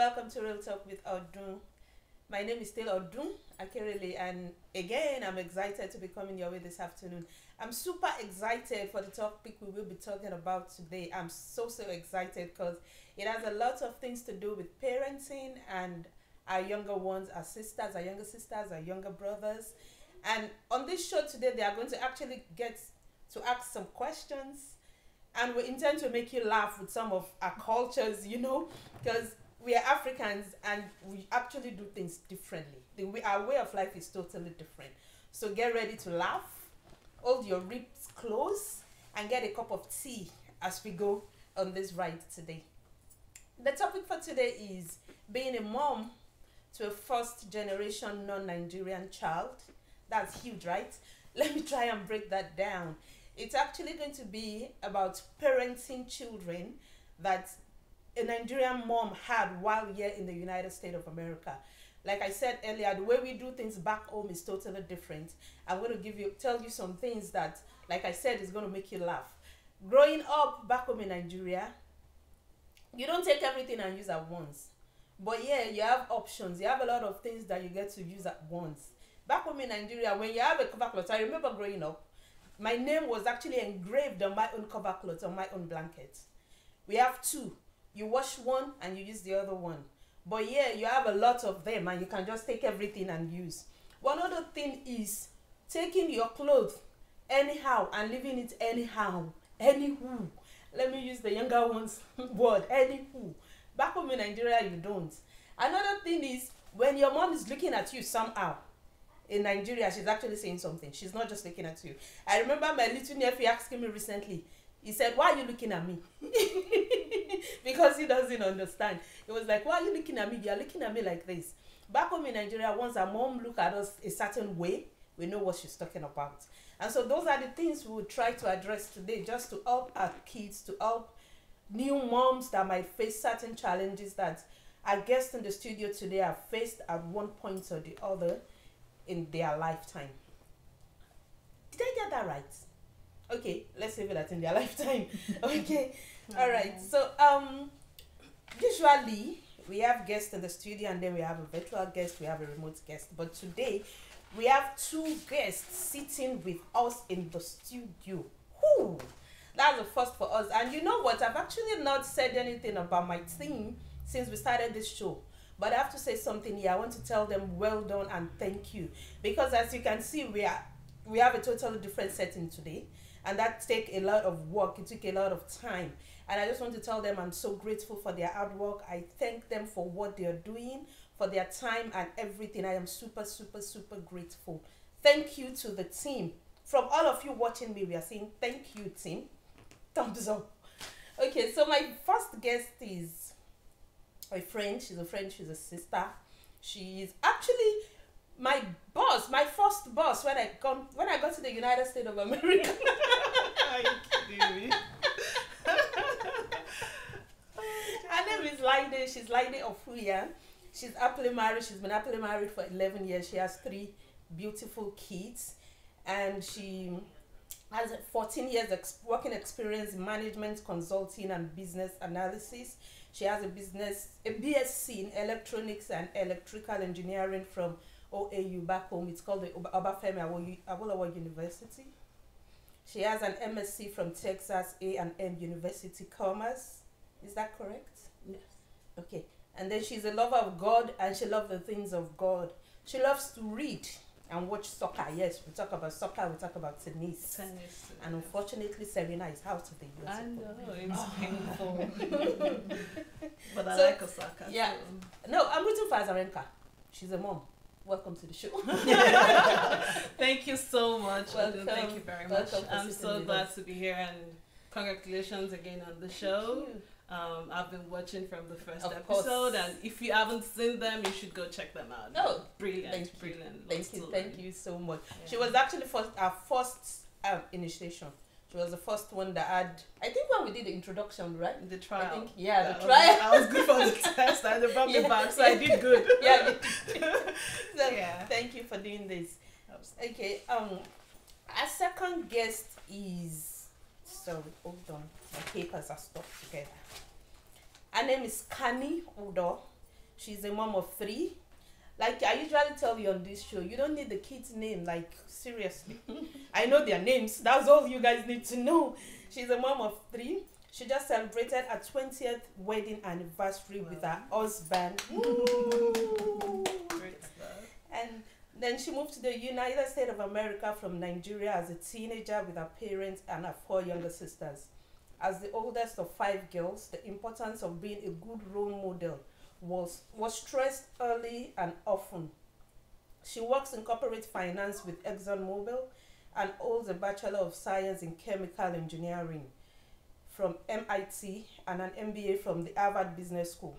welcome to Real Talk with Odun. My name is still Odun Akerele, and again, I'm excited to be coming your way this afternoon. I'm super excited for the topic we will be talking about today. I'm so excited because it has a lot of things to do with parenting and our younger ones, our sisters, our younger sisters, our younger brothers. And on this show today, they are going to actually get to ask some questions, and we intend to make you laugh with some of our cultures, because we are Africans and we actually do things differently. Our way of life is totally different. So get ready to laugh, hold your ribs close, and get a cup of tea as we go on this ride today. The topic for today is being a mom to a first-generation non-Nigerian child. That's huge, right? Let me try and break that down. It's actually going to be about parenting children that a Nigerian mom had while here in the United States of America. Like I said earlier, the way we do things back home is totally different. I'm going to tell you some things that, like I said, is going to make you laugh. Growing up back home in Nigeria, you don't take everything and use at once. But yeah, you have options. You have a lot of things that you get to use at once. Back home in Nigeria, when you have a cover cloth, I remember growing up, my name was actually engraved on my own cover cloth, on my own blanket. We have two. You wash one and you use the other one. But yeah, you have a lot of them and you can just take everything and use. One other thing is taking your clothes anyhow and leaving it anyhow. Anywho. Let me use the younger one's word. Anywho. Back home in Nigeria, you don't. Another thing is when your mom is looking at you somehow. In Nigeria, she's actually saying something. She's not just looking at you. I remember my little nephew asking me recently. He said, "Why are you looking at me?" Because he doesn't understand. He was like, "Why are you looking at me? You're looking at me like this." Back home in Nigeria, once our mom look at us a certain way, we know what she's talking about. And so those are the things we will try to address today, just to help our kids, to help new moms that might face certain challenges that our guests in the studio today have faced at one point or the other in their lifetime. Did I get that right? Okay, let's save it at in their lifetime. Okay. All right. So usually we have guests in the studio and then we have a virtual guest, we have a remote guest. But today we have two guests sitting with us in the studio. Whoo! That's the first for us. And you know what? I've actually not said anything about my team since we started this show. But I have to say something here. I want to tell them well done and thank you. Because as you can see, we have a totally different setting today. And that takes a lot of work. It took a lot of time. And I just want to tell them I'm so grateful for their hard work. I thank them for what they are doing, for their time and everything. I am super grateful. Thank you to the team. From all of you watching me, we are saying thank you, team. Thumbs up. Okay, so my first guest is my friend. She's a sister. She is actually my boss, my first boss when I got to the United States of America. Are you kidding me? Her name is Laide. She's Laide Ofuya. She's happily married. She's been happily married for 11 years. She has 3 beautiful kids, and she has 14 years working experience in management, consulting, and business analysis. She has a BSc in electronics and electrical engineering from OAU back home. It's called the Obafemi Awolowo University. She has an MSc from Texas A&M University Commerce. Is that correct? Yes. Okay. And then she's a lover of God and she loves the things of God. She loves to read and watch soccer. Yes, we talk about soccer, we talk about tennis. And unfortunately, Serena is out of the US. I know, it's painful. But I like Osaka. Yeah. So. No, I'm rooting for Azarenka. She's a mom. Welcome to the show. Thank you so much. Welcome. Thank you very much. I'm so glad to be here, and congratulations again on the show. I've been watching from the first episode, and if you haven't seen them, you should go check them out. Oh, brilliant. Thank you so much. Yeah. She was actually our first initiation. She was the first one that had, I think when we did the introduction, right? The trial. I think, yeah, the trial. I was good for the test and they brought me back, so I did good. Yeah, so yeah. Thank you for doing this. Okay, our second guest is, sorry, hold on, my papers are stuck together. Her name is Kani Udo. She's a mom of 3. Like I usually tell you on this show, you don't need the kids' name. Like seriously, I know their names. That's all you guys need to know. She's a mom of 3. She just celebrated her 20th wedding anniversary with her husband. And then she moved to the United States of America from Nigeria as a teenager with her parents and her 4 younger sisters. As the oldest of 5 girls, the importance of being a good role model was stressed early and often. She works in corporate finance with ExxonMobil and holds a Bachelor of Science in Chemical Engineering from MIT and an MBA from the Harvard Business School.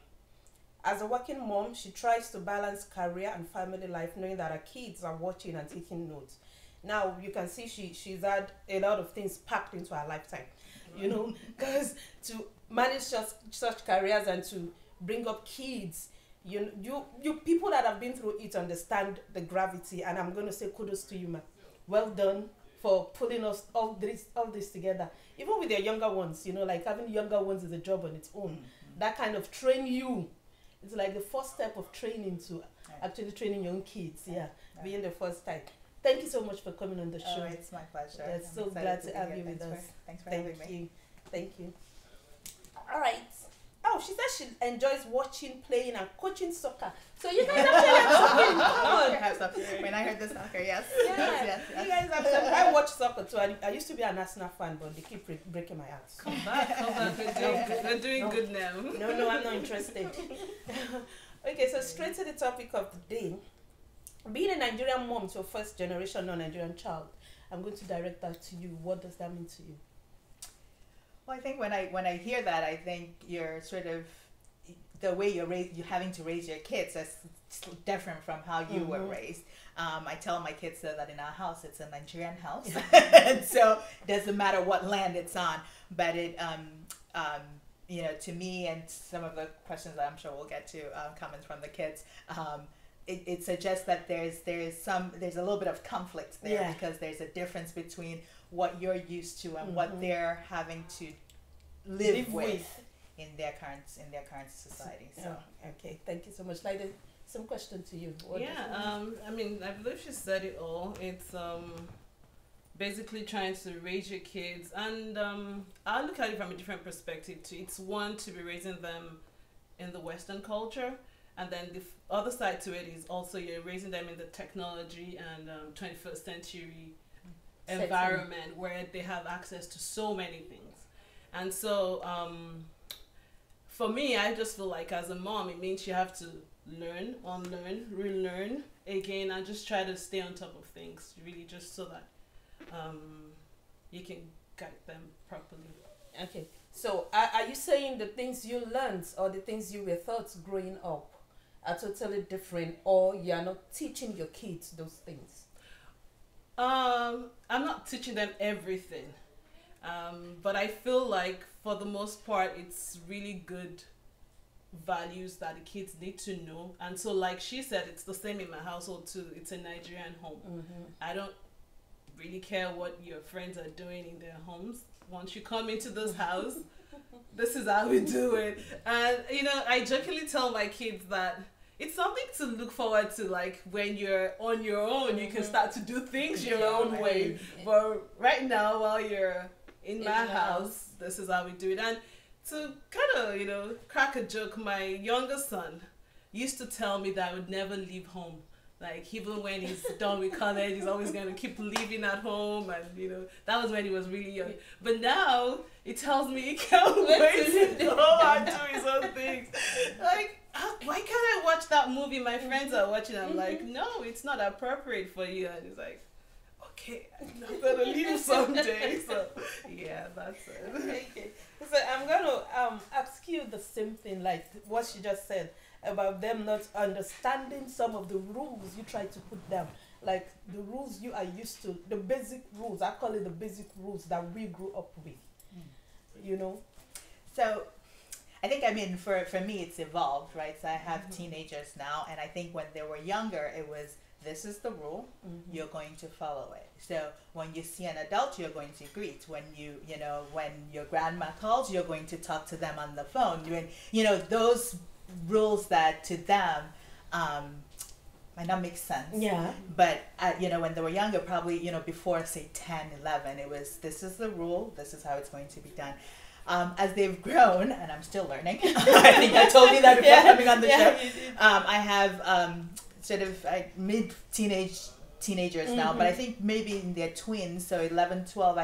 As a working mom, she tries to balance career and family life, knowing that her kids are watching and taking notes. Now, you can see she's had a lot of things packed into her lifetime, you know, because to manage such careers and to bring up kids, you people that have been through it understand the gravity, and I'm going to say kudos to you, ma. Well done for pulling us all this together. Even with your younger ones, you know, like having younger ones is a job on its own. That kind of train you. It's like the first step of training to actually training young kids. Being the first time. Thank you so much for coming on the show. It's my pleasure. I'm so glad to have you with us. Thanks for having me. Thank you. All right. Oh, she says she enjoys watching, playing, and coaching soccer. So you guys actually have something. Come on. When I heard the soccer, yes. Yes. You guys have something. I watch soccer too. I used to be an Arsenal fan, but they keep breaking my heart. Come back. We're doing good now. No, I'm not interested. Okay, so straight to the topic of the day. Being a Nigerian mom to a first generation non-Nigerian child, I'm going to direct that to you. What does that mean to you? Well, I think when I hear that, I think you're sort of the way you're having to raise your kids is different from how you were raised. I tell my kids that in our house it's a Nigerian house, and so it doesn't matter what land it's on. But it, you know, to me, and some of the questions that I'm sure we'll get to, comments from the kids. It suggests that there's a little bit of conflict there because there's a difference between what you're used to and what they're having to live with in their current society. So okay, thank you so much. Like some question to you. I mean, I believe she said it all. It's basically trying to raise your kids, and I look at it from a different perspective too. It's one, to be raising them in the Western culture. And then the other side to it is also you're raising them in the technology and 21st century environment where they have access to so many things. And so for me, I just feel like as a mom, it means you have to learn, unlearn, relearn again, and just try to stay on top of things, really, just so that you can guide them properly. Okay. So are you saying the things you learned or the things you were taught growing up are totally different, or you are not teaching your kids those things? I'm not teaching them everything, but I feel like for the most part it's really good values that the kids need to know. And so, like she said, it's the same in my household too. It's a Nigerian home. I don't really care what your friends are doing in their homes. Once you come into this house, this is how we do it. And you know, I jokingly tell my kids that it's something to look forward to, like when you're on your own, you can start to do things your own way. But right now, while you're in my house, this is how we do it. And to kind of, you know, crack a joke, my younger son used to tell me that I would never leave home. Like, even when he's done with college, he's always going to keep living at home. And, you know, that was when he was really young. But now, he tells me he can't wait to go and do his own things. Like, why can't I watch that movie my friends are watching? I'm like, no, it's not appropriate for you. And he's like, okay, I'm going to leave someday. So, yeah, that's it. Okay. So, I'm going to ask you the same thing, like what she just said, about them not understanding some of the rules you try to put down, like the rules you are used to, the basic rules. I call it the basic rules that we grew up with. You know, so I think, I mean, for me it's evolved, right? So I have teenagers now, and I think when they were younger it was, this is the rule, you're going to follow it. So when you see an adult, you're going to greet. When when your grandma calls, you're going to talk to them on the phone. You know, those rules that to them might not make sense. Yeah. But, you know, when they were younger, probably, you know, before, say, 10, 11, it was, this is the rule, this is how it's going to be done. As they've grown, and I'm still learning, I think I told you that before coming on the show, I have sort of teenagers now, but I think maybe in their tweens, so 11, 12,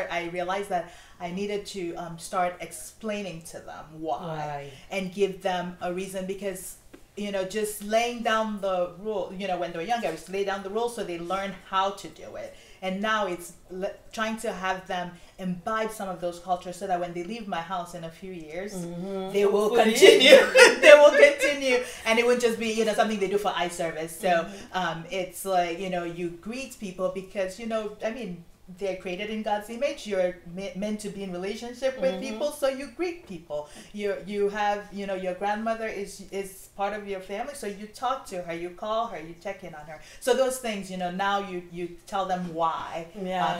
I realized that I needed to start explaining to them why and give them a reason, because, you know, just laying down the rule, you know, when they were younger, I was lay down the rules so they learn how to do it. And now it's trying to have them imbibe some of those cultures so that when they leave my house in a few years, they will continue. They will continue. And it won't just be, you know, something they do for eye service. So it's like, you know, you greet people because, you know, I mean, they're created in God's image. You're meant to be in relationship with people, so you greet people. You have, you know, your grandmother is part of your family, so you talk to her, you call her, you check in on her. So those things, you know, now you tell them why.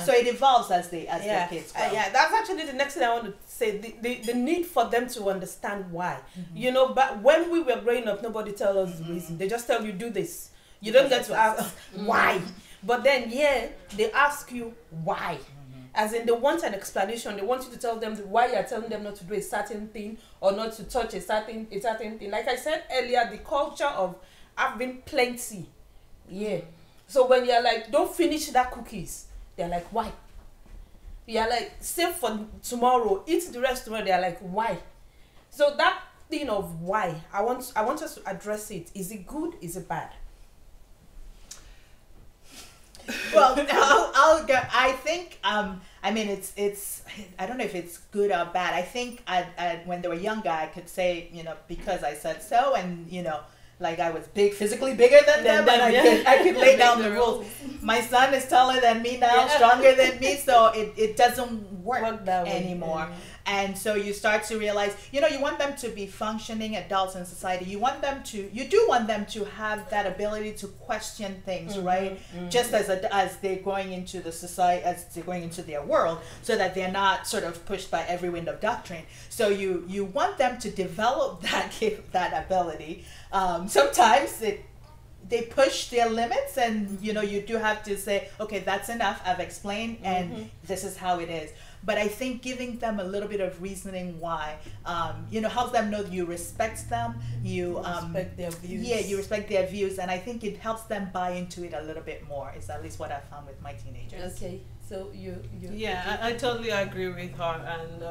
So it evolves as the kids grow. That's actually the next thing I want to say. The need for them to understand why. You know, but when we were growing up, nobody tell us the reason. They just tell you do this. You don't get to ask why. But then, they ask you why. As in, they want an explanation. They want you to tell them why you're telling them not to do a certain thing or not to touch a certain thing. Like I said earlier, the culture of having plenty. So when you're like, don't finish that cookies, they're like, why? You're like, save for tomorrow, eat the rest tomorrow. They're like, why? So that thing of why, I want us to address it. Is it good? Is it bad? Well, I'll go. I think, I mean, it's, I don't know if it's good or bad. I think when they were younger, I could say, you know, because I said so, and, you know, like I was physically bigger than them, and I could lay down the rules. My son is taller than me now, stronger than me, so it doesn't work anymore. And so you start to realize, you know, you want them to be functioning adults in society. You do want them to have that ability to question things, right? Just as they're going into the society, as they're going into their world, so that they're not sort of pushed by every wind of doctrine. So you want them to develop that ability. Sometimes they push their limits, and, you know, you do have to say, okay, that's enough. I've explained, and this is how it is. But I think giving them a little bit of reasoning why, you know, helps them know that you respect them. You respect their views. Yeah, you respect their views, and I think it helps them buy into it a little bit more. Is at least what I found with my teenagers. Okay, so you. Yeah, I totally agree with her, and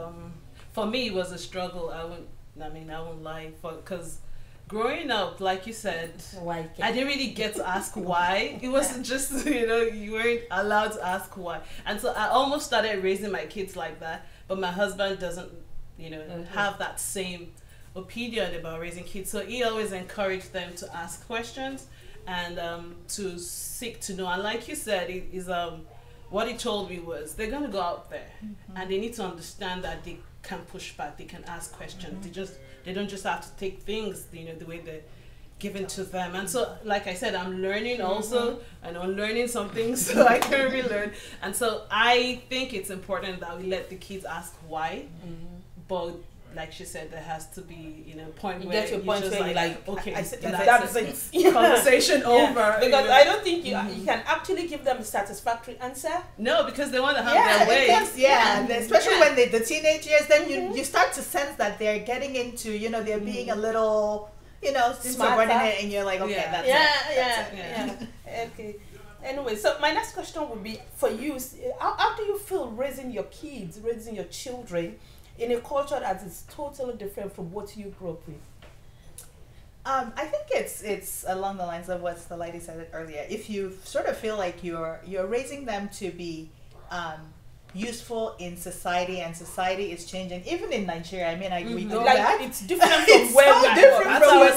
for me, it was a struggle. I won't lie, because growing up, like you said, I didn't really get to ask why. It wasn't just, you know, you weren't allowed to ask why. And so I almost started raising my kids like that. But my husband doesn't, you know, have that same opinion about raising kids. So he always encouraged them to ask questions and to seek to know. And like you said, what he told me was they're going to go out there and they need to understand that they can push back, they can ask questions. They don't just have to take things, you know, the way they're given to them. And so, like I said, I'm learning also and unlearning some things, so I can relearn. And so I think it's important that we let the kids ask why, but like she said, there has to be, you know, point where you just like okay, that's it. Conversation over. Because I don't think you can actually give them a satisfactory answer. No, because they want to have their way. Especially when the teenage years, then you start to sense that they're getting into, you know, they're being a little, you know, subordinate, and you're like, okay, that's it. Okay. Anyway, so my next question would be for you: how do you feel raising your kids, raising your children in a culture that is totally different from what you grew up with? I think it's along the lines of what the lady said earlier. If you sort of feel like you're raising them to be useful in society, and society is changing, even in Nigeria. I mean, we know like that it's different from where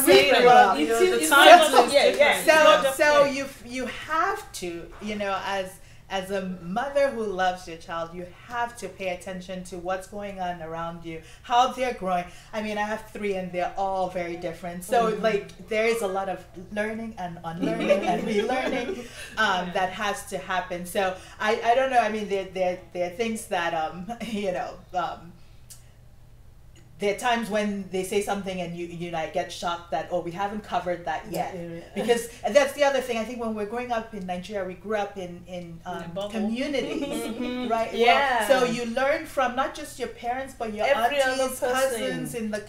we grew up. So you have to, you know, as a mother who loves your child, you have to pay attention to what's going on around you, how they're growing. I mean, I have 3 and they're all very different. So like there is a lot of learning and unlearning and relearning that has to happen. So I don't know. I mean, there are things that, you know, there are times when they say something and you like get shocked that, oh, we haven't covered that yet. Because that's the other thing. I think when we're growing up in Nigeria, we grew up in communities, right? Yeah. Well, so you learn from not just your parents, but your Every other aunties, person. cousins in the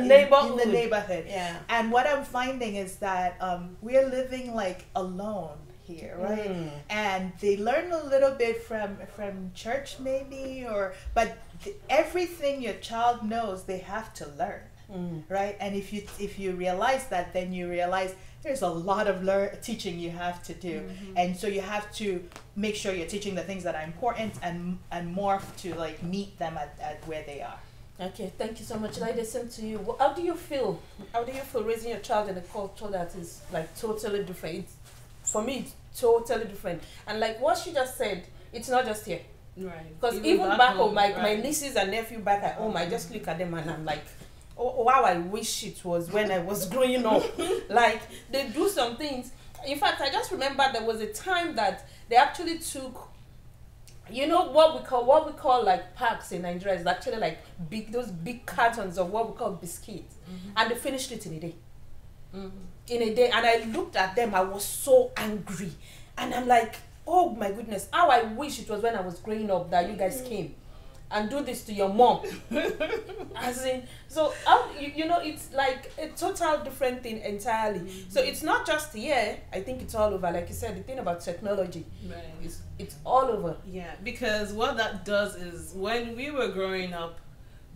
neighborhood. In the neighborhood. Yeah. And what I'm finding is that we're living like alone here, right? And they learn a little bit from church maybe, but everything your child knows they have to learn, right? And if you realize that, then you realize there's a lot of teaching you have to do, and so you have to make sure you're teaching the things that are important and morph to like meet them at where they are. Okay, thank you so much. I listen to you. How do you feel? How do you feel raising your child in a culture that is like totally different? For me, it's totally different. And like what she just said, it's not just here. Right. Because even back home, my right. nieces and nephew back at home, I just look at them and I'm like, oh, wow, I wish it was when I was growing up. Like, they do some things. In fact, I just remember there was a time that they actually took, you know, what we call like packs in Nigeria is actually like those big cartons of what we call biscuits. And they finished it in a day. In a day. And I looked at them, I was so angry. And I'm like, oh my goodness, how I wish it was when I was growing up that you guys came and do this to your mom. As in, so you know, it's like a total different thing entirely. So it's not just here, I think it's all over. Like you said, the thing about technology, Right. it's all over. Yeah, because what that does is when we were growing up,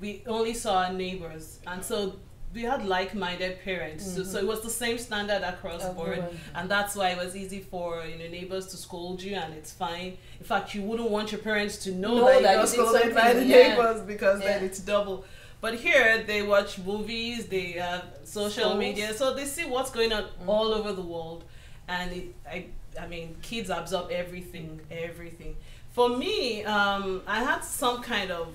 we only saw our neighbors, and so we had like-minded parents, so it was the same standard across board, and that's why it was easy for neighbors to scold you, and it's fine. In fact, you wouldn't want your parents to know that you got scolded by the neighbors, because then it's double. But here they watch movies, they have social media, so they see what's going on all over the world, and I mean, kids absorb everything. For me, I had some kind of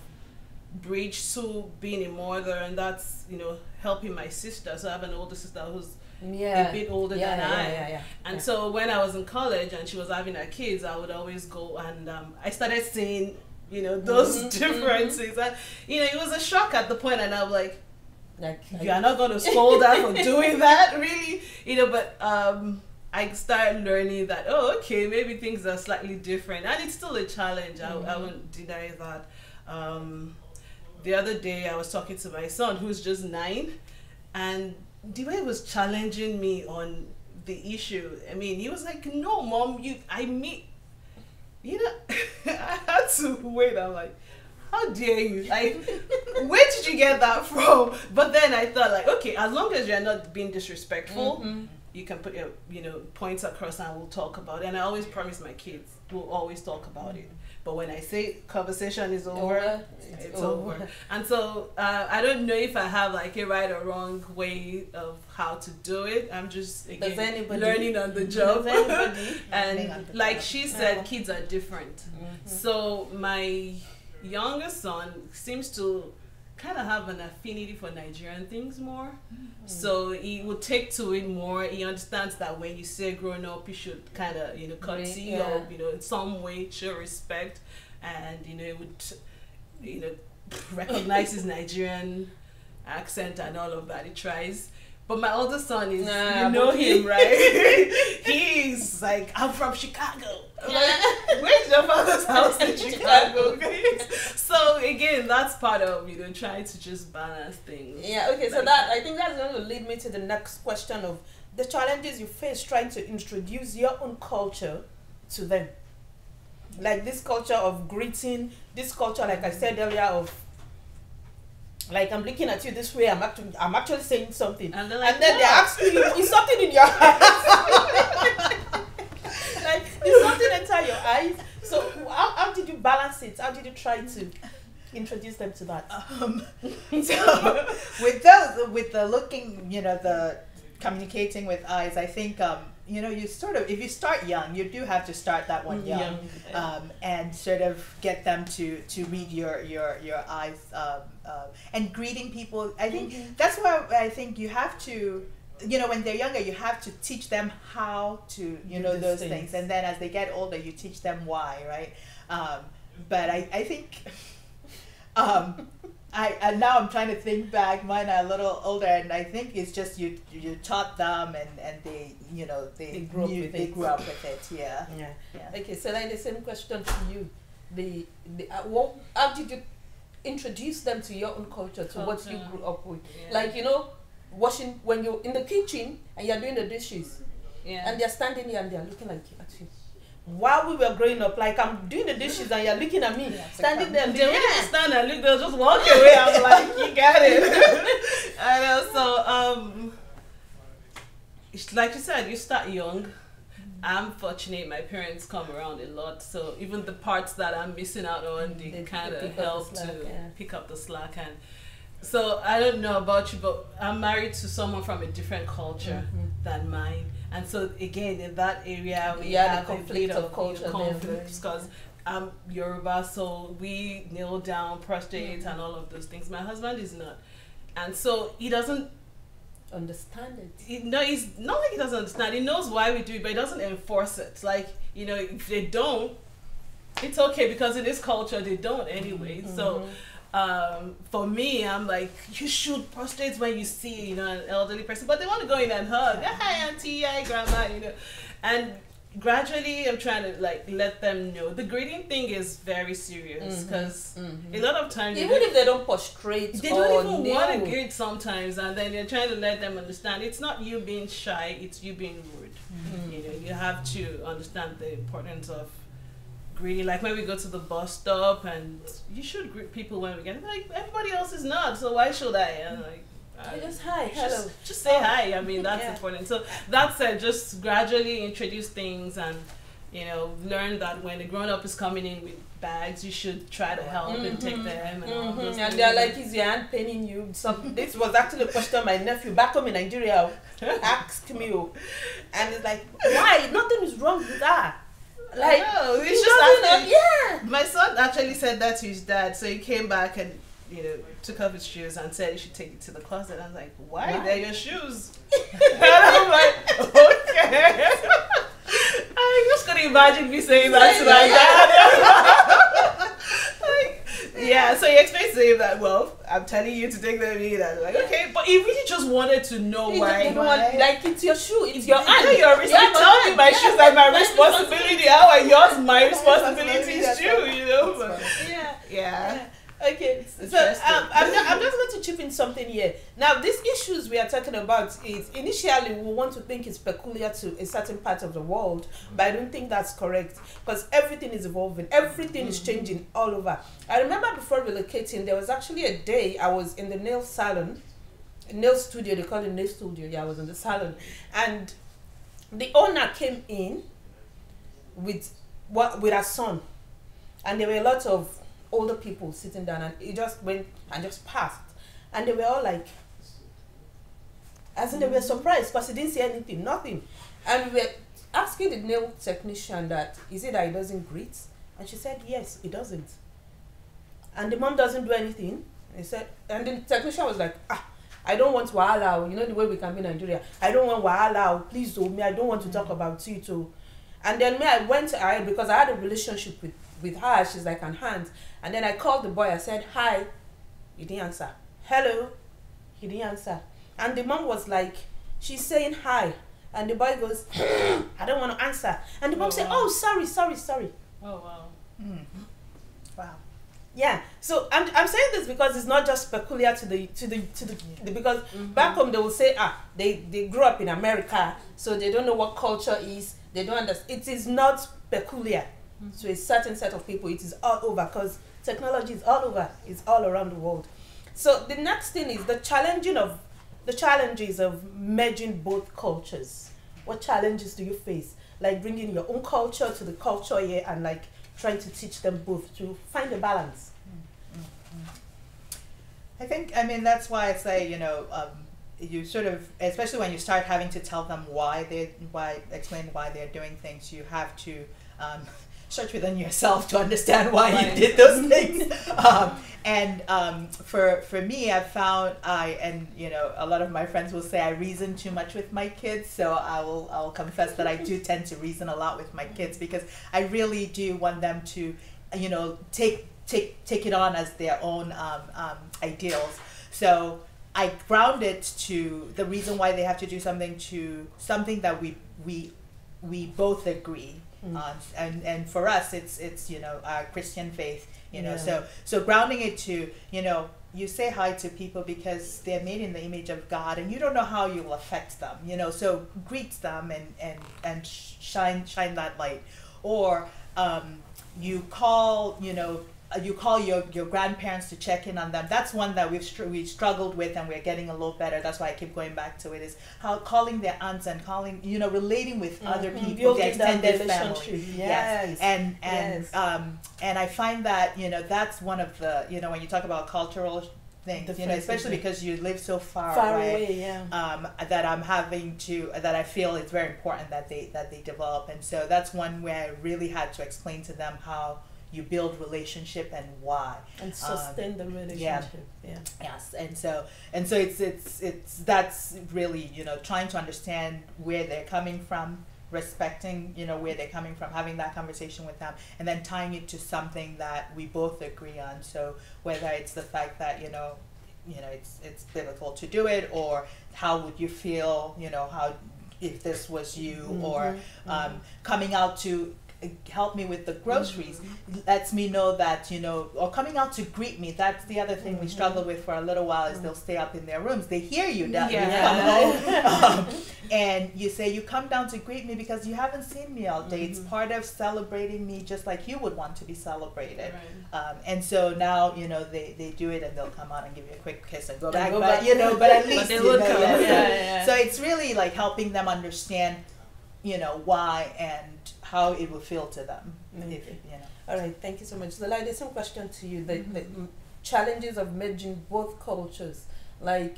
bridge to being a mother, and that's helping my sister. So I have an older sister who's a bit older than I. And so when I was in college and she was having her kids, I would always go and I started seeing those differences. And it was a shock at the point, and I'm like you are not going to scold her for doing that, really, but I started learning that, oh, okay, maybe things are slightly different, and it's still a challenge. I won't deny that. The other day I was talking to my son, who's just 9, and the way he was challenging me on the issue, I mean, he was like, no, Mom, I had to wait. I'm like, how dare you? Like, where did you get that from? But then I thought, like, okay, as long as you're not being disrespectful, you can put your points across and we'll talk about it. And I always promise my kids we'll always talk about it. But when I say conversation is over, it's over. And so I don't know if I have like a right or wrong way of how to do it. I'm just learning on the job. And like she said, kids are different. So my youngest son seems to kind of have an affinity for Nigerian things more. So he would take to it more. He understands that when you say growing up, you should kind of courtesy or in some way show respect, and he would recognize his Nigerian accent and all of that. He tries. But my older son is, him, right? He's like, I'm from Chicago. Like, where's your father's house in Chicago? So again, that's part of trying to just balance things. Yeah. Okay. So that, I think that's going to lead me to the next question of the challenges you face trying to introduce your own culture to them. Like this culture of greeting, this culture, like I said earlier, of like, I'm looking at you this way, I'm actually saying something, and then they're asking you, is something in your eyes? Like, is something inside your eyes? So how did you balance it? How did you try to introduce them to that? So with the looking, the communicating with eyes, I think you sort of, if you start young, you do have to start that one young, and sort of get them to read your eyes, and greeting people. I think that's why I think you have to, when they're younger, you have to teach them how to, those things, and then as they get older, you teach them why, right? But I think And now I'm trying to think back. Mine are a little older, and I think it's just you taught them, and they they grew up with it. Yeah. Okay, so like the same question to you. How did you introduce them to your own culture, to what you grew up with? Like washing, when you're in the kitchen and you're doing the dishes, and they're standing here and they're looking like at you. While we were growing up, like I'm doing the dishes and you're looking at me, standing there. They really stand and look, they'll just walk away. I'm like, you got it. And also, like you said, you start young. I'm fortunate my parents come around a lot, so even the parts that I'm missing out on, they kind of help to pick up the slack. And so I don't know about you, but I'm married to someone from a different culture than mine. And so again, in that area, we have a conflict of culture because I'm Yoruba, so we kneel down, prostrate, and all of those things. My husband is not, and so he doesn't understand it. He's not like he doesn't understand. He knows why we do it, but he doesn't enforce it. Like if they don't, it's okay because in this culture they don't anyway. So. For me, I'm like, you should prostrate when you see, an elderly person, but they want to go in and hug. Hi, auntie, hi, grandma, And gradually, I'm trying to let them know the greeting thing is very serious because a lot of times, even if they don't prostrate, they don't even want to greet sometimes, and then you're trying to let them understand it's not you being shy, it's you being rude. You have to understand the importance of greeting. Like when we go to the bus stop, and you should greet people when we get like everybody else is not, so why should I? And just hi, hello, just say hi. I mean that's important. So that said, just gradually introduce things, and learn that when the grown up is coming in with bags, you should try to help and take them and all those and they're like, is your hand paining you? This was actually a question my nephew back home in Nigeria asked me, and it's like, why? Nothing is wrong with that. Like, no, it's just my son actually said that to his dad, so he came back and took off his shoes and said he should take it to the closet. I was like, why? They're your shoes. And I'm like, okay. I just couldn't imagine me saying that to my dad. So he explained to him that, well, I'm telling you to take them in. And like, okay, but he really just wanted to know why. Like, it's your shoe, it's your hand. You tell me my shoes are my responsibility. How are yours my responsibility too? Yeah. Okay, so I'm just going to chip in something here. Now, these issues we are talking about is initially we want to think it's peculiar to a certain part of the world, but I don't think that's correct because everything is evolving, everything is changing all over. I remember before relocating, there was actually a day I was in the nail studio, they call it nail studio. Yeah, I was in the salon, and the owner came in with her son, and there were a lot of older people sitting down, and he just went and just passed, and they were all like, as in they were surprised because he didn't see anything, nothing, and we were asking the nail technician that, is it that he doesn't greet? And she said yes, he doesn't. And the mom doesn't do anything. And he said, and the technician was like, I don't want wahala, the way we can be in Nigeria, I don't want wahala, please me, I don't want to talk about it too. And then I went ahead because I had a relationship with her, she's like an aunt. And then I called the boy, I said, hi. He didn't answer. Hello. He didn't answer. And the mom was like, she's saying hi. And the boy goes, I don't want to answer. And the mom said, oh, sorry. Oh, wow. Wow. Yeah. So I'm saying this because it's not just peculiar to the because back home they will say, they grew up in America, so they don't know what culture is. They don't understand. It is not peculiar to a certain set of people. It is all over because technology is all over. It's all around the world. So the next thing is the challenges of merging both cultures. What challenges do you face? Like bringing your own culture to the culture here and like trying to teach them both to find a balance. I mean, that's why I say, you sort of, especially when you start having to tell them explain why they're doing things, you have to search within yourself to understand why you did those things. For me, I've found a lot of my friends will say I reason too much with my kids, so I'll confess that I do tend to reason a lot with my kids because I really do want them to, take take it on as their own ideals. So I ground it to the reason why they have to do something that we both agree on, and for us it's our Christian faith, so grounding it to, you say hi to people because they're made in the image of God, and you don't know how you'll affect them, so greet them and shine that light. Or you call your grandparents to check in on them. That's one that we've struggled with, and we're getting a little better. That's why I keep going back to it, is how calling their aunts and calling, relating with other people, the extended family. Yes. And I find that, that's one of the, when you talk about cultural things, especially because you live so far away, that I feel it's very important that they develop. And so that's one where I really had to explain to them how you build relationship and why, and sustain the relationship. Yes. And so it's that's really, trying to understand where they're coming from, respecting, where they're coming from, having that conversation with them, and then tying it to something that we both agree on. So whether it's the fact that it's biblical to do it, or how would you feel, how if this was you, or coming out to help me with the groceries, lets me know that, or coming out to greet me. That's the other thing we struggled with for a little while, is they'll stay up in their rooms. They hear you down, you come home, and you say, you come down to greet me because you haven't seen me all day. It's part of celebrating me, just like you would want to be celebrated. And so now, they do it, and they'll come out and give you a quick kiss and go back. But at least they would come. So it's really like helping them understand, why and how it will feel to them. All right, thank you so much. So, there's some question to you. The challenges of merging both cultures, like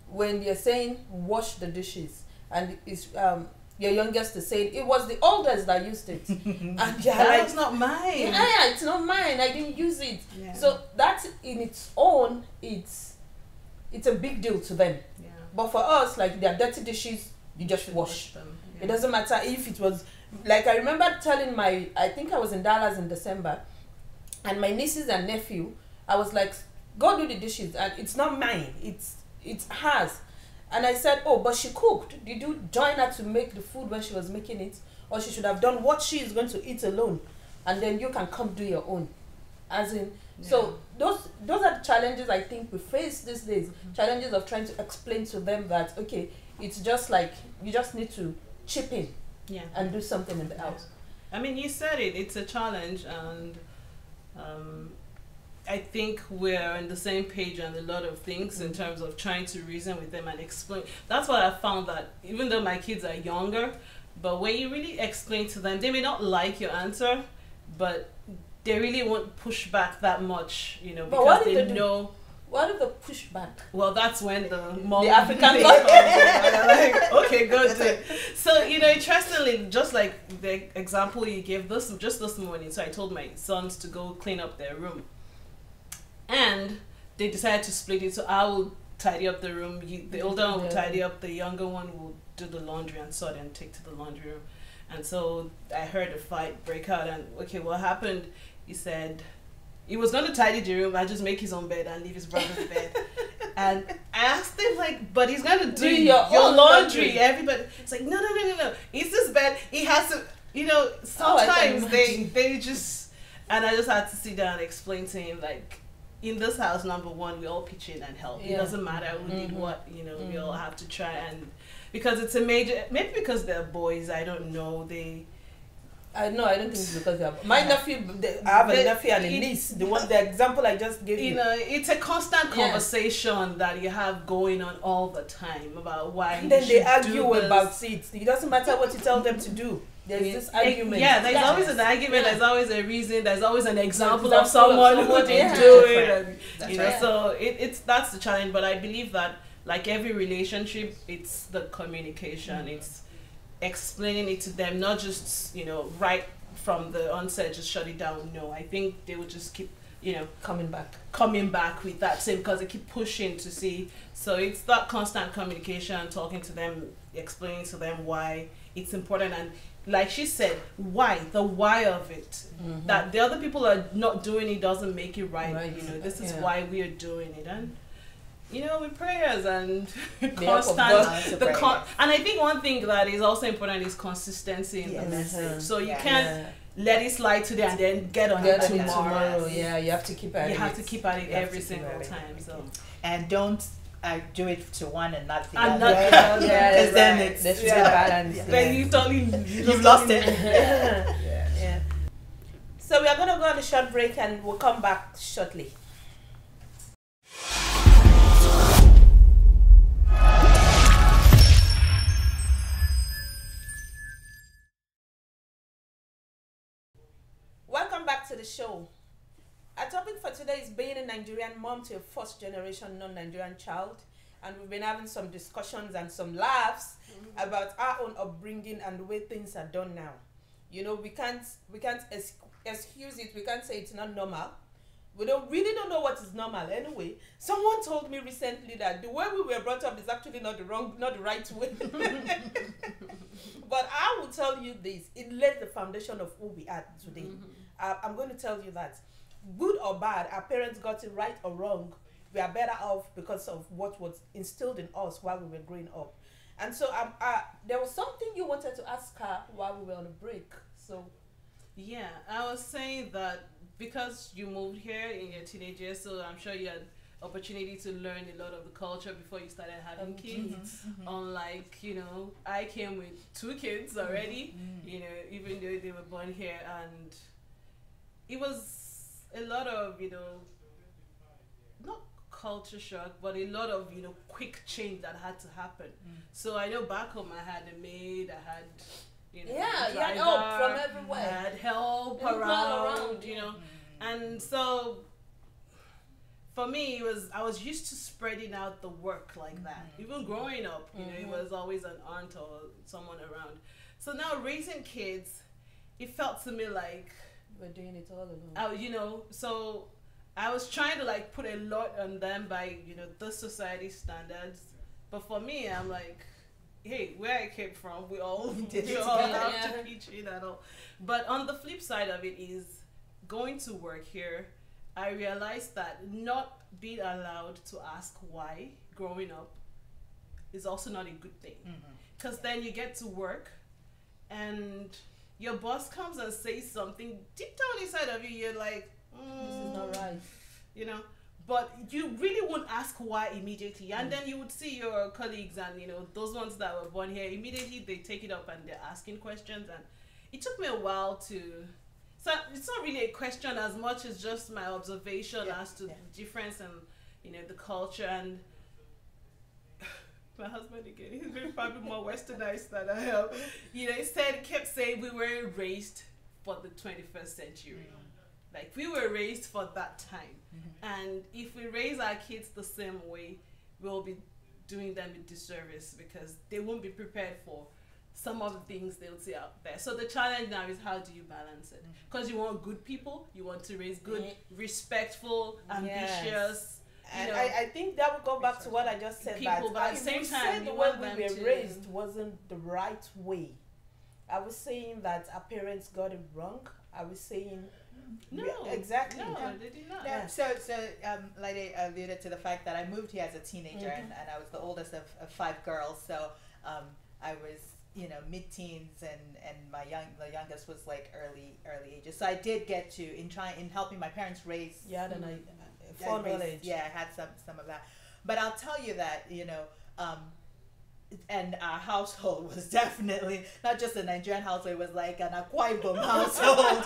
when you're saying wash the dishes, and it's your youngest is saying it was the oldest that used it, and that's not mine. Yeah, it's not mine. I didn't use it. So that in its own, it's a big deal to them. But for us, like, they're dirty dishes, you just wash them. It doesn't matter if it was, like, I remember telling I think I was in Dallas in December, and my nieces and nephew, I was like, go do the dishes, and it's not mine, it's hers. And I said, oh, but she cooked. Did you join her to make the food when she was making it? Or she should have done what she is going to eat alone, and then you can come do your own. As in, so those are the challenges I think we face these days. Challenges of trying to explain to them that, okay, it's just like, you just need to chip in and do something in the house. I mean, you said it, it's a challenge, and I think we're on the same page on a lot of things in terms of trying to reason with them and explain. That's why I found that even though my kids are younger, but when you really explain to them, they may not like your answer, but they really won't push back that much, because they know. What if the pushback? Well, that's when the mom, the African thing comes in, and they're like, okay, go do it. So, interestingly, just like the example you gave this morning, so I told my sons to go clean up their room, and they decided to split it. So I will tidy up the room. The older one will tidy up. The younger one will do the laundry and sort and take to the laundry room. And so I heard a fight break out. And okay, what happened? He said he was going to tidy the room. I just make his own bed and leave his brother's bed. And I asked him, like, but he's going to do your laundry. Everybody, it's like, no. It's his bed. He has to, sometimes they just, and I just had to sit down and explain to him, like, in this house, number one, we all pitch in and help. It doesn't matter who did what, we all have to try. And because it's a major, maybe because they're boys, I don't know, I don't think it's because they have. My nephew, I have a nephew and a niece. The example I just gave you. It's a constant conversation that you have going on all the time about why. And then they argue about it. It doesn't matter what you tell them to do. There's this argument. Yeah, there's always an argument. There's always a reason. There's always an example of someone who didn't do it. And, so that's the challenge. But I believe that, like every relationship, it's the communication. It's explaining it to them, not just right from the onset just shut it down. No, I think they would just keep coming back with that same, because they keep pushing to see. So it's that constant communication, talking to them, explaining to them why it's important. And like she said, the why of it, that the other people are not doing it doesn't make it right. You know, this is why we are doing it. And you know, with prayers and constant, and I think one thing that is also important is consistency in the message. So you can't let it slide today and then get on it tomorrow. Yeah, you have to keep at it. You have to keep at it every single time. So and don't do it to one and not the and other. because then it's there's no balance. Then you've lost it. Yeah. So we are gonna go on a short break and we'll come back shortly. Welcome back to the show. Our topic for today is being a Nigerian mom to a first generation non-Nigerian child, and we've been having some discussions and some laughs about our own upbringing and the way things are done now. You know, we can't excuse it. We can't say it's not normal. We really don't know what is normal anyway. Someone told me recently that the way we were brought up is actually not the right way. But I will tell you this: it lays the foundation of who we are today. I'm going to tell you that, good or bad, our parents got it right or wrong, we are better off because of what was instilled in us while we were growing up. And so there was something you wanted to ask her while we were on a break. So yeah, I was saying that because you moved here in your teenage years, so I'm sure you had opportunity to learn a lot of the culture before you started having kids. Unlike, you know, I came with 2 kids already, you know, even though they were born here, and it was a lot of, you know, not culture shock, but a lot of, you know, quick change that had to happen. So I know back home I had a maid, I had, you know, you had help from everywhere. I had help around, you know, and so for me, I was used to spreading out the work like that. Even growing up, you know, it was always an aunt or someone around. So now raising kids, it felt to me like we're doing it all alone. You know, so I was trying to like put a lot on them by, you know, the society standards. But for me, I'm like, hey, where I came from, we all have to pitch in and all. But on the flip side of it is going to work here, I realized that not being allowed to ask why growing up is also not a good thing. Because then you get to work and your boss comes and says something deep down inside of you, you're like, this is not right. You know, but you really won't ask why immediately. And then you would see your colleagues and, you know, those ones that were born here, immediately they take it up and they're asking questions. And it took me a while to... So it's not really a question as much as just my observation as to the difference and, you know, the culture. And my husband, again, he's very probably more westernized than I am. You know, kept saying we were raised for the 21st century. Like, we were raised for that time. And if we raise our kids the same way, we'll be doing them a disservice because they won't be prepared for some of the things they'll see out there. So the challenge now is, how do you balance it? Because you want good people, you want to raise good, respectful, ambitious. And I think that will go back to what I just said. People, but at the same time, the way we were raised wasn't the right way. I was saying that our parents got it wrong. I was saying no, exactly. No, they did not. Yeah. So Lady alluded to the fact that I moved here as a teenager, and I was the oldest of 5 girls. So I was, you know, mid-teens, and the youngest was like early ages. So I did get to in helping my parents raise. Yeah, then I knowledge. Yeah, I had some of that. But I'll tell you that, you know, and our household was definitely not just a Nigerian household. It was like an Akwa Ibom household.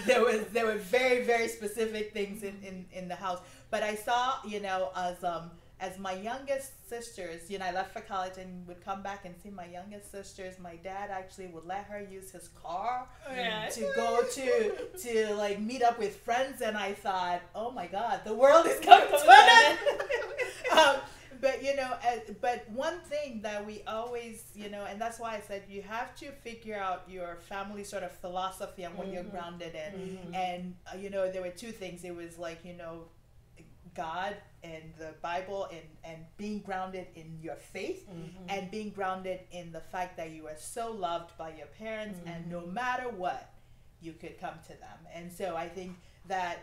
There were very, very specific things in the house. But I saw, you know, as my youngest sisters, you know, I left for college and would come back and see my youngest sisters. My dad actually would let her use his car to go to like meet up with friends, and I thought, oh my God, the world is coming to an end. But you know, but one thing that we always, you know, and that's why I said you have to figure out your family sort of philosophy and what you're grounded in. And you know, there were 2 things. It was like, you know, God and the Bible and being grounded in your faith and being grounded in the fact that you are so loved by your parents and no matter what, you could come to them. And so I think that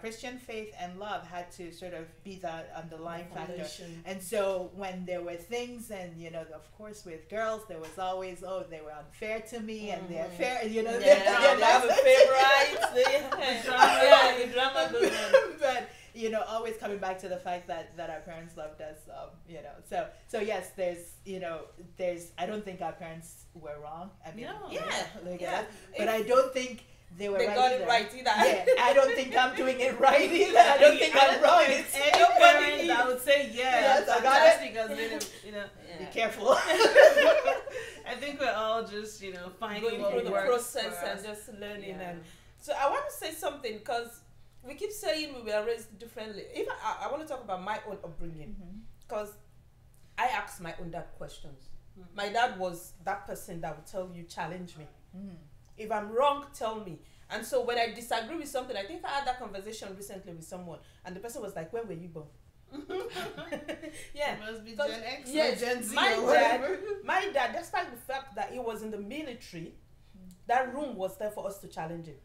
Christian faith and love had to sort of be the underlying factor. And so when there were things, and you know, of course, with girls, there was always, oh, they were unfair to me, and they're fair, you know, they have a favorite. The drama goes on. But you know, always coming back to the fact that our parents loved us, you know. So yes, there's I don't think our parents were wrong. I mean, but I don't think they were right got either. it right either. Yeah, I don't think I'm doing it right either. I don't think I'm wrong. It's any parent that would say yes, I got it. because they didn't, you know. Be careful. I think we're all just, you know, finding going what through the works process for us. and just learning. And so I want to say something, because we keep saying we were raised differently. Even I want to talk about my own upbringing, because I asked my own dad questions. My dad was that person that would tell you, challenge me. If I'm wrong, tell me. And so when I disagree with something, I think I had that conversation recently with someone, and the person was like, when were you born? It must be Gen X or Gen Z my or whatever. My dad, despite the fact that he was in the military, that room was there for us to challenge him.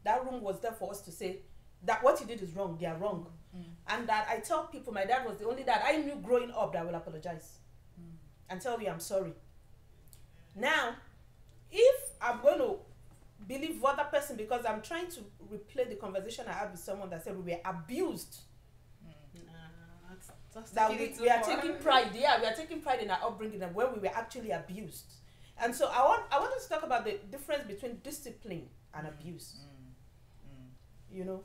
That room was there for us to say that what he did is wrong, they are wrong. And that I tell people, my dad was the only dad I knew growing up that will apologize and tell you I'm sorry. Now, if I'm going to believe what that person, because I'm trying to replay the conversation I had with someone that said we were abused. That we are taking pride. Yeah, we are taking pride in our upbringing and when we were actually abused. And so I want us to talk about the difference between discipline and abuse. You know?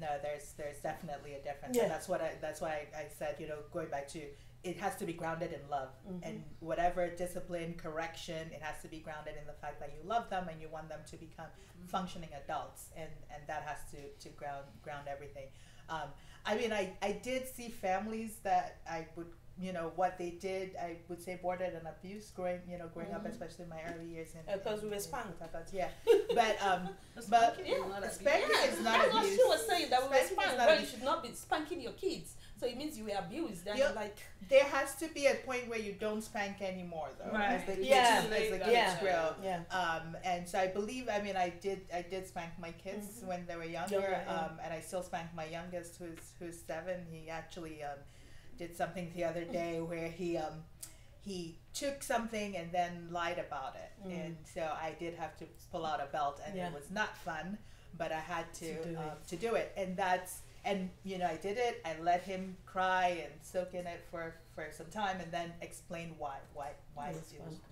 No, there's definitely a difference. Yeah. And that's why I said, you know, going back to, it has to be grounded in love. And whatever discipline, correction, it has to be grounded in the fact that you love them and you want them to become functioning adults, and that has to ground everything. I mean, I did see families that I would, you know, what they did, I would say bordered on abuse growing up, especially in my early years. Because we were spanked. Yeah. But spanking is not That's what abuse. she was saying, that we were Spanking is spanked. not Well, you abuse. should not be spanking your kids. So it means you were abused. And Yeah. you're like, There has to be a point where you don't spank anymore, though, Right. as the kids, Yeah. grow. yeah. And so I believe, I mean, I did spank my kids when they were younger, and I still spank my youngest, who's 7. He actually did something the other day where he took something and then lied about it, and so I did have to pull out a belt, and it was not fun, but I had to do it, and you know, I did it. I let him cry and soak in it for some time, and then explain why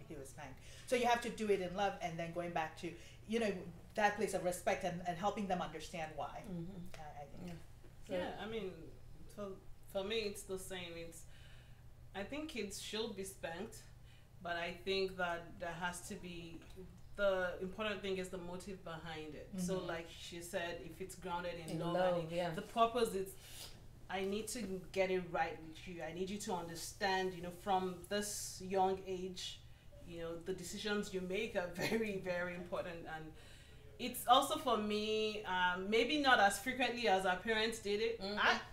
he was spanked. So you have to do it in love, and then going back to, you know, that place of respect and helping them understand why. I mean, for me, it's the same. I think kids should be spanked, but I think that there has to be, the important thing is the motive behind it. So like she said, if it's grounded in love, the purpose is, I need to get it right with you. I need you to understand, you know, from this young age, you know, the decisions you make are very, very important. And it's also for me, maybe not as frequently as our parents did it.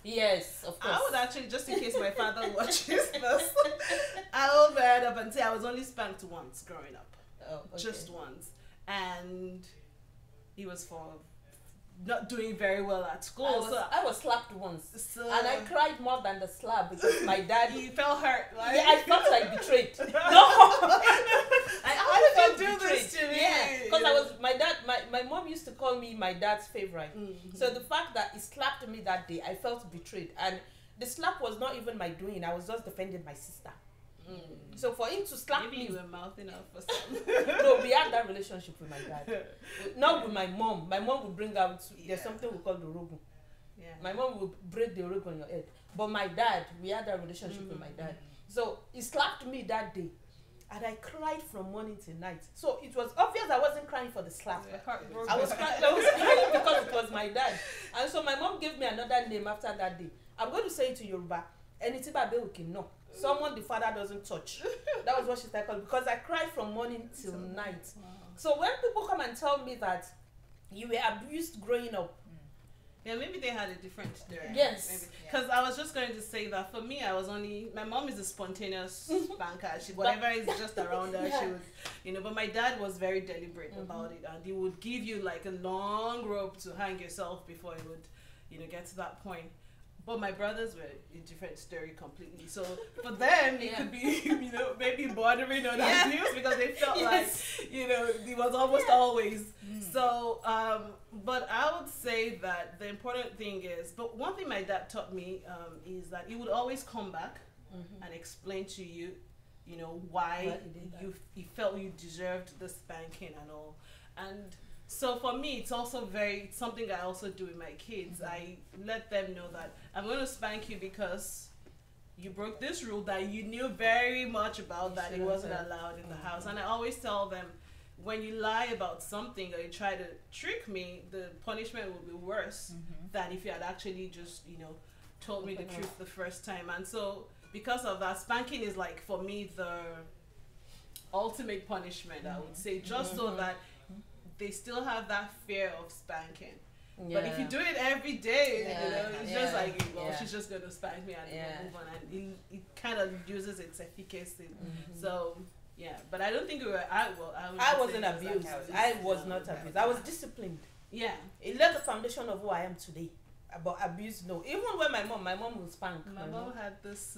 Yes, of course. I would actually, just in case my father watches this, I'll bear it up and say I was only spanked once growing up. Oh, okay. Just once. And it was for not doing very well at school. I was slapped once. So And I cried more than the slap because my dad... You felt hurt, right? Yeah, I felt like betrayed. No! How did you do this to me? Yeah, because my mom used to call me my dad's favorite. So the fact that he slapped me that day, I felt betrayed. And the slap was not even my doing. I was just defending my sister. So for him to slap Maybe me... you were mouthing out for something. No, we had that relationship with my dad. Not with my mom. My mom would bring out... There's something we call the rogu. Yeah. My mom would break the rogu on your head. But my dad, we had that relationship with my dad. So he slapped me that day. And I cried from morning till night. So it was obvious I wasn't crying for the slap. I was crying because it was my dad. And so my mom gave me another name after that day. I'm going to say it to Yoruba. No. Someone the father doesn't touch. That was what she said, because I cried from morning till night. So when people come and tell me that you were abused growing up, Yeah, maybe they had a different story. Yes. Because I was just going to say that for me, my mom is a spontaneous spanker. Whatever is just around her, she would, but my dad was very deliberate about it. And he would give you like a long rope to hang yourself before it would, get to that point. But my brothers were a different story completely. So for them, it could be, maybe bordering on abuse because they felt like, it was almost always. So, but I would say that the important thing is, but one thing my dad taught me is that he would always come back and explain to you, why you felt you deserved the spanking and all. And so for me, it's also something I also do with my kids. I let them know that I'm going to spank you because you broke this rule that you knew very much about, that it wasn't allowed in the house. And I always tell them, when you lie about something or you try to trick me, the punishment will be worse than if you had actually just, told me the truth the first time. And so because of that, spanking is like, for me, the ultimate punishment, I would say, just so that they still have that fear of spanking. But if you do it every day, it's just like, she's just going to spank me and move on. And it kind of loses its efficacy. So, but I don't think I wasn't abused. I was not abused. I was disciplined. Yeah. It laid the foundation of who I am today. But abuse, no. Even when my mom will spank. My mom had this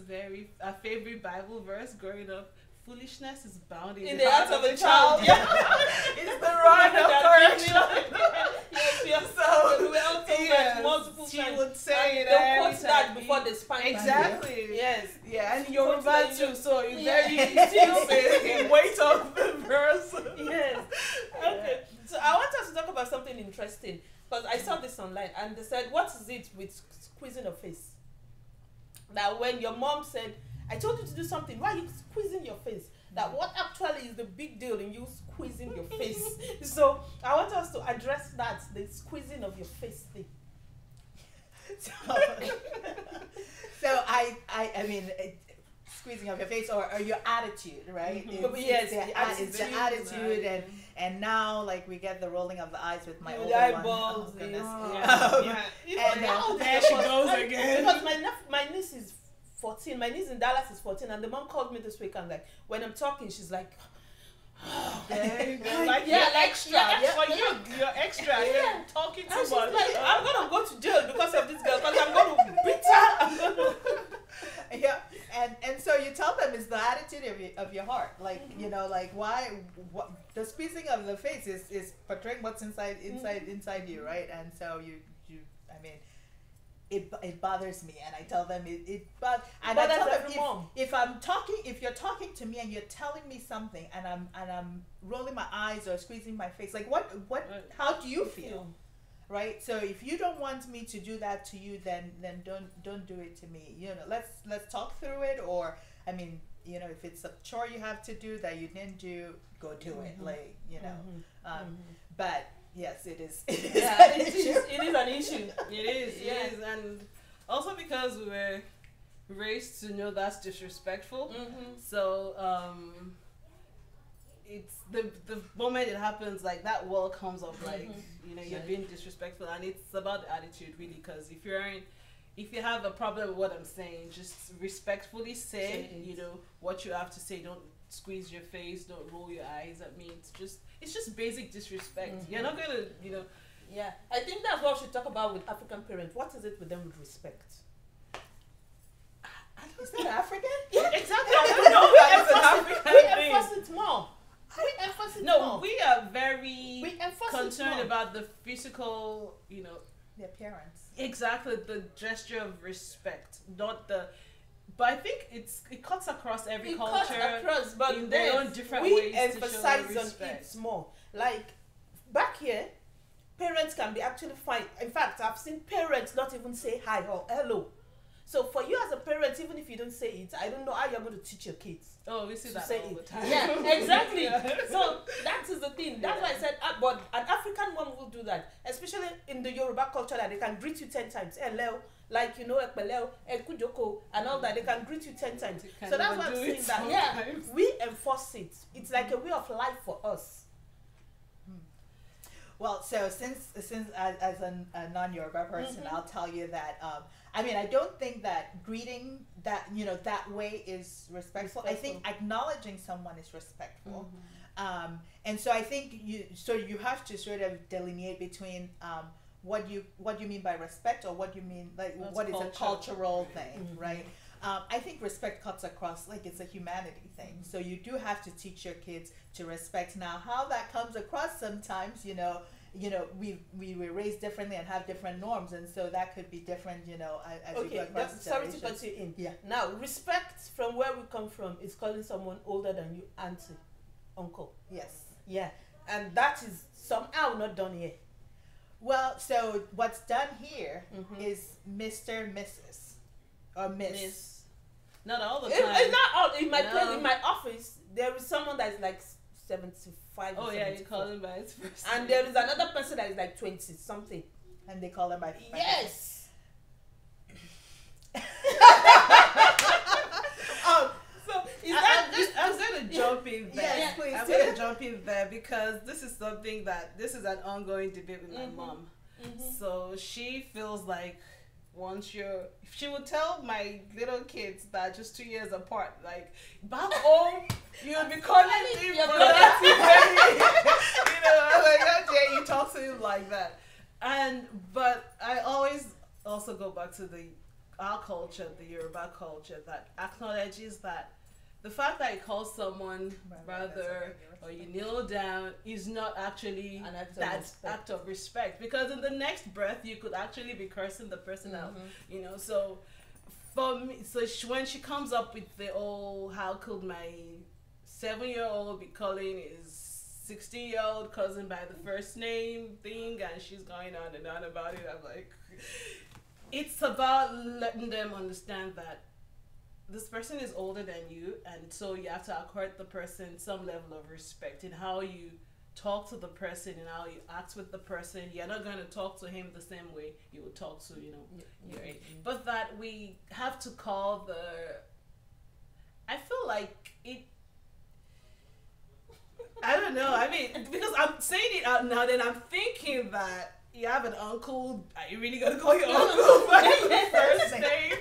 a favorite Bible verse growing up. Foolishness is bound in the heart of a child. It's the rod of correction. Yes. So we were all told that multiple times. She would say it they'll quote that before they spank. Exactly. Yes. Yeah, and Yoruba too, so you still say the weight of the verse. Yes. Okay. So I want us to talk about something interesting, because I saw this online and they said, what is it with squeezing a face? That when your mom said, I told you to do something, why are you squeezing your face? That what actually is the big deal in you squeezing your face? So I want us to address that, the squeezing of your face thing. So I mean, squeezing of your face or your attitude, right? It's the attitude, and now like we get the rolling of the eyes with my older eyeballs. One. And there she goes again. Because my niece is 14. My niece in Dallas is 14, and the mom called me this week and like when I'm talking, she's like, there you go. Like you're extra. You're extra. You're talking too much. Like, I'm gonna go to jail because of this girl, because I'm gonna beat her. Yeah, and so you tell them it's the attitude of your heart, like like what the squeezing of the face is portraying what's inside you, right? And so you I mean, it bothers me, and I tell them but I tell them if you're talking to me and you're telling me something and I'm rolling my eyes or squeezing my face, like what how do you feel? Right? So if you don't want me to do that to you, then don't do it to me. Let's talk through it, or I mean, if it's a chore you have to do that you didn't do, go do it. Like, but yes, it is. It is an issue. It is, and also because we were raised to know that's disrespectful. So it's the moment it happens, like that wall comes up, like you're being disrespectful, and it's about the attitude really. Because if you have a problem with what I'm saying, just respectfully say what you have to say. Don't squeeze your face, don't roll your eyes at me. It's just basic disrespect. You're not gonna Yeah, I think that's what we should talk about with African parents. What is it with them with respect? Is that African? Yeah, exactly. We emphasize it more. We are very concerned about the physical, the appearance. Exactly, the gesture of respect, not the. But I think it cuts across every culture. But in their own different we ways emphasize to show on respect. it more. Like back here, parents can be actually fine. In fact, I've seen parents not even say hi or hello. So for you as a parent, even if you don't say it, I don't know how you're going to teach your kids. Oh, we see that all the time. Yeah, exactly. So that is the thing. That's why I said, but an African mom will do that, especially in the Yoruba culture, that they can greet you 10 times. Hello, like ekpeleo, ekujoko, and all that. They can greet you 10 times. So that's why I'm saying that. We enforce it. It's like a way of life for us. Well, so since as a non-Yoruba person, I'll tell you that I mean, I don't think that greeting that that way is respectful. I think acknowledging someone is respectful. And so I think you have to sort of delineate between what you mean by respect, or what you mean like what is a cultural thing, right? I think respect cuts across, like it's a humanity thing. So you do have to teach your kids to respect. Now, how that comes across sometimes, we were raised differently and have different norms, and so that could be different, as you go across sorry to cut you in. Yeah. Now, respect from where we come from is calling someone older than you auntie, uncle. Yes. Yeah, and that is somehow not done here. Well, so what's done here is Mr., Mrs., or Miss. Not all the time. It's not all. In my place, in my office, there is someone that is like 75. Oh yeah, you call him by his first and there is another person that is like 20 something, and they call them by yes. So is I'm gonna jump in there. Yes, please. I'm gonna jump in there because this is this is an ongoing debate with my mom. So she feels like she would tell my little kids that just 2 years apart, like back home you would be calling him relative baby. I'm like, how dare you talk to him like that? But I always also go back to our culture, the Yoruba culture, that acknowledges that the fact that you call someone brother or you kneel down is not actually an act of respect, because in the next breath you could actually be cursing the person out, so for me, when she comes up with how could my 7-year-old be calling his 16-year-old cousin by the first name thing, and she's going on and on about it, I'm like, it's about letting them understand that this person is older than you, and so you have to accord the person some level of respect in how you talk to the person and how you act with the person. You're not going to talk to him the same way you would talk to, your age. But that we have to call I feel like it, I don't know, I mean, because I'm saying it out now, then I'm thinking that you have an uncle, are you really gonna call your uncle by the first name?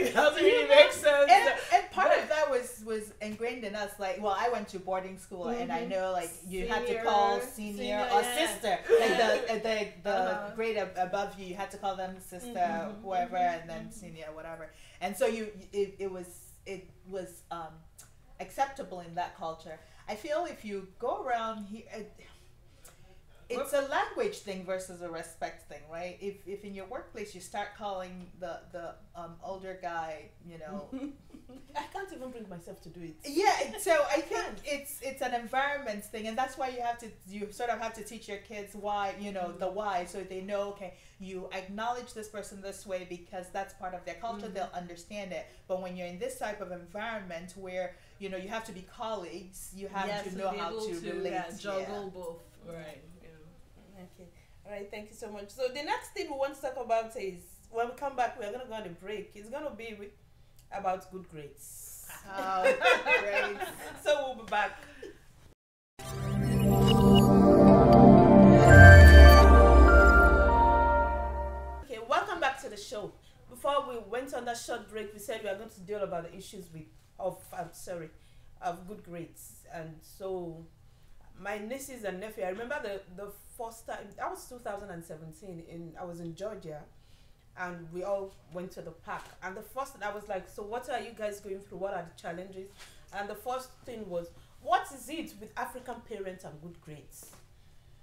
It doesn't really make sense. And part of that was ingrained in us. Like, well, I went to boarding school, and I know, like, you had to call senior or sister. Like the grade above you had to call them sister, whoever, and then senior, whatever. And so it was acceptable in that culture. I feel if you go around here. It's a language thing versus a respect thing, right? If in your workplace you start calling the older guy, I can't even bring myself to do it. Yeah, so I think it's an environment thing, and that's why you sort of have to teach your kids why, the why, so they know, okay, you acknowledge this person this way because that's part of their culture, they'll understand it. But when you're in this type of environment where, you have to be colleagues, you have to know how to relate. Juggle both, right. Okay. All right. Thank you so much. So the next thing we want to talk about is when we come back, we're going to go on a break. It's going to be about good grades. Oh, great. So we'll be back. Okay. Welcome back to the show. Before we went on that short break, we said we are going to deal about the issues of good grades, and so. My nieces and nephew, I remember the first time, that was 2017, I was in Georgia, and we all went to the park. And the first thing I was like, so what are you guys going through? What are the challenges? And the first thing was, what is it with African parents and good grades?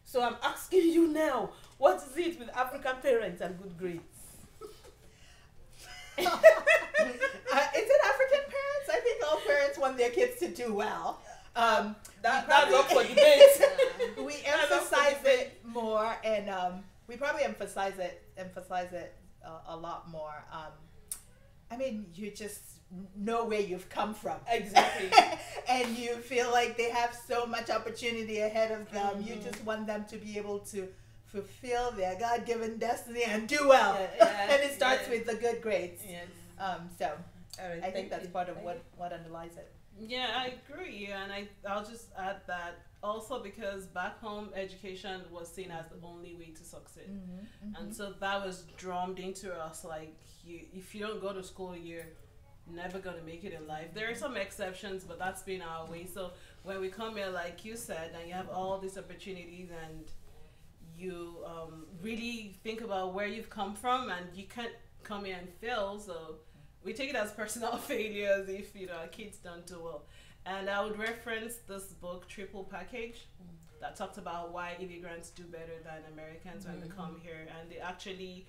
So I'm asking you now, what is it with African parents and good grades? Is it African parents? I think all parents want their kids to do well. That's up for debate. We emphasize it more, and we probably emphasize it a lot more. I mean, you just know where you've come from. Exactly. And you feel like they have so much opportunity ahead of them. You just want them to be able to fulfill their God-given destiny and do well. And it starts with the good grades. Yes. So all right, I think that's part of what underlies it. Yeah, I agree. And I'll just add that also because back home education was seen as the only way to succeed. And so that was drummed into us like if you don't go to school, you're never gonna make it in life. There are some exceptions, but that's been our way. So when we come here, like you said, and you have all these opportunities and you really think about where you've come from and you can't come here and fail, so we take it as personal failures if our kids don't do well. And I would reference this book Triple Package that talked about why immigrants do better than Americans when they come here, and they actually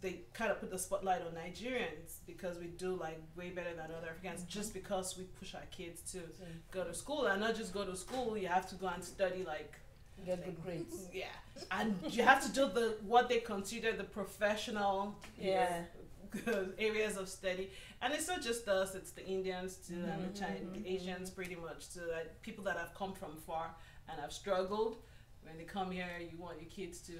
they kind of put the spotlight on Nigerians because we do like way better than other Africans just because we push our kids to go to school, and not just go to school, you have to go and study like Get good grades. yeah, and you have to do what they consider the professional areas of study. And it's not just us, it's the Indians too, and the Chinese, Asians pretty much too, like people that have come from far and have struggled. When they come here, you want your kids to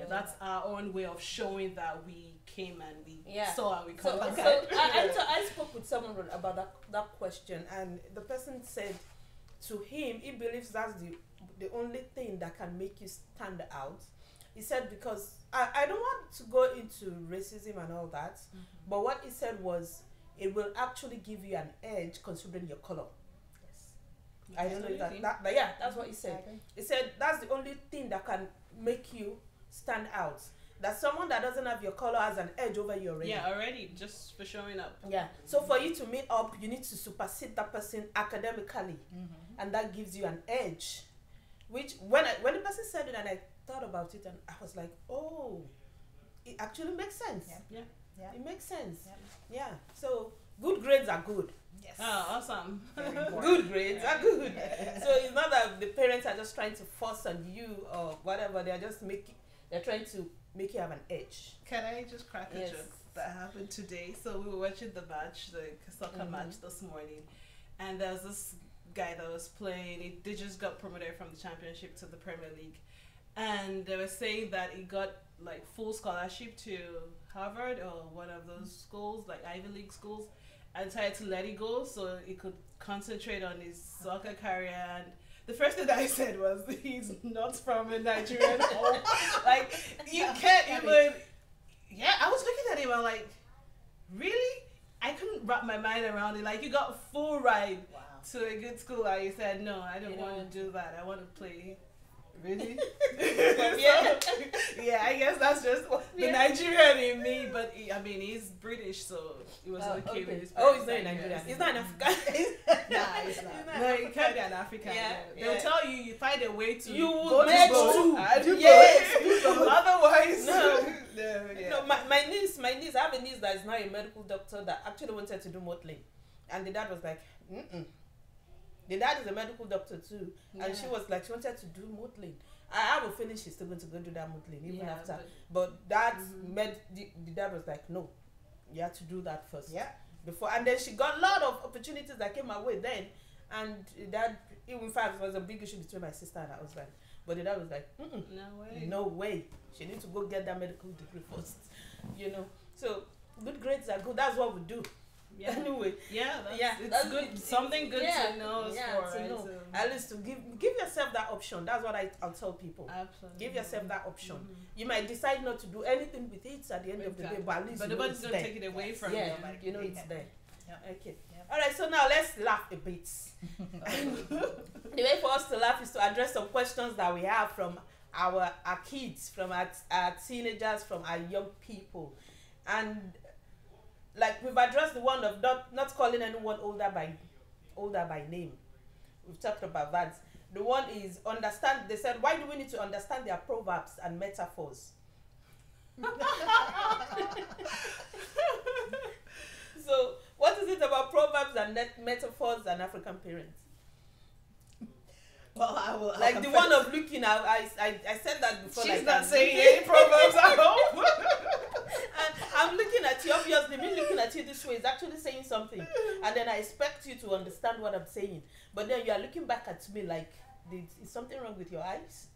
that's our own way of showing that we came and we saw and we come back. So I spoke with someone about that question, and the person said to him he believes that's the only thing that can make you stand out. He said, because I don't want to go into racism and all that, but what he said was it will actually give you an edge considering your color. Yes. I don't know if but yeah, that's what he said. He said that's the only thing that can make you stand out. That someone that doesn't have your color has an edge over you already. Yeah, already, just for showing up. Yeah. So for you to meet up, you need to supersede that person academically, and that gives you an edge. Which when the person said it and I thought about it and I was like, oh, it actually makes sense. Yeah. It makes sense. Yeah. So good grades are good. Yes. Oh, awesome. Good grades are good. So it's not that the parents are just trying to force on you or whatever. They're trying to make you have an edge. Can I just crack a joke that happened today? So we were watching the soccer match this morning, and there was this guy that was playing. They just got promoted from the championship to the Premier League, and they were saying that he got like full scholarship to Harvard or one of those schools, like Ivy League schools, and tried to let it go so he could concentrate on his soccer career. And the first thing that I said was, he's not from a Nigerian home. Like, you can't even... Yeah, I was looking at him, I'm like, really? I couldn't wrap my mind around it. Like, you got full ride to a good school, and you said, no, I don't want to do that. I want to play... Really? Yeah, I guess that's just the Nigerian in me, but he's British, so it was okay with his parents. Oh, he's not Nigerian. He's not an African. He's not. No, he can't be an African. They'll tell you find a way to go to school. Yes. Otherwise, no. My niece, I have a niece that is now a medical doctor that actually wanted to do modeling, and the dad was like, The dad is a medical doctor too, and she was like, she wanted to do modeling. I haven't finished. She's still going to go do that modeling even after. But dad's the dad was like, no, you have to do that first. Yeah. Before, and then she got a lot of opportunities that came my way then, and dad, in fact, it was a big issue between my sister and her husband. But the dad was like, no way. She needs to go get that medical degree first. So good grades are good. That's what we do. Yeah. Anyway. It's good. Something good to know. At least to give yourself that option. That's what I'll tell people. Absolutely. Give yourself that option. You might decide not to do anything with it at the end of the day, but at least nobody's gonna take it away from you. You know it's there. Okay. All right. So now let's laugh a bit. The way for us to laugh is to address some questions that we have from our kids, from our teenagers, from our young people, and. Like we've addressed the one of not calling anyone older by name. We've talked about that. The one is understand. They said, why do we need to understand their proverbs and metaphors? So, what is it about proverbs and metaphors and African parents? Well, I will. Like the one of looking at. I said that before. She's not saying any proverbs at home. And I'm looking at you, obviously, me looking at you this way is actually saying something. And then I expect you to understand what I'm saying. But then you are looking back at me like, is something wrong with your eyes?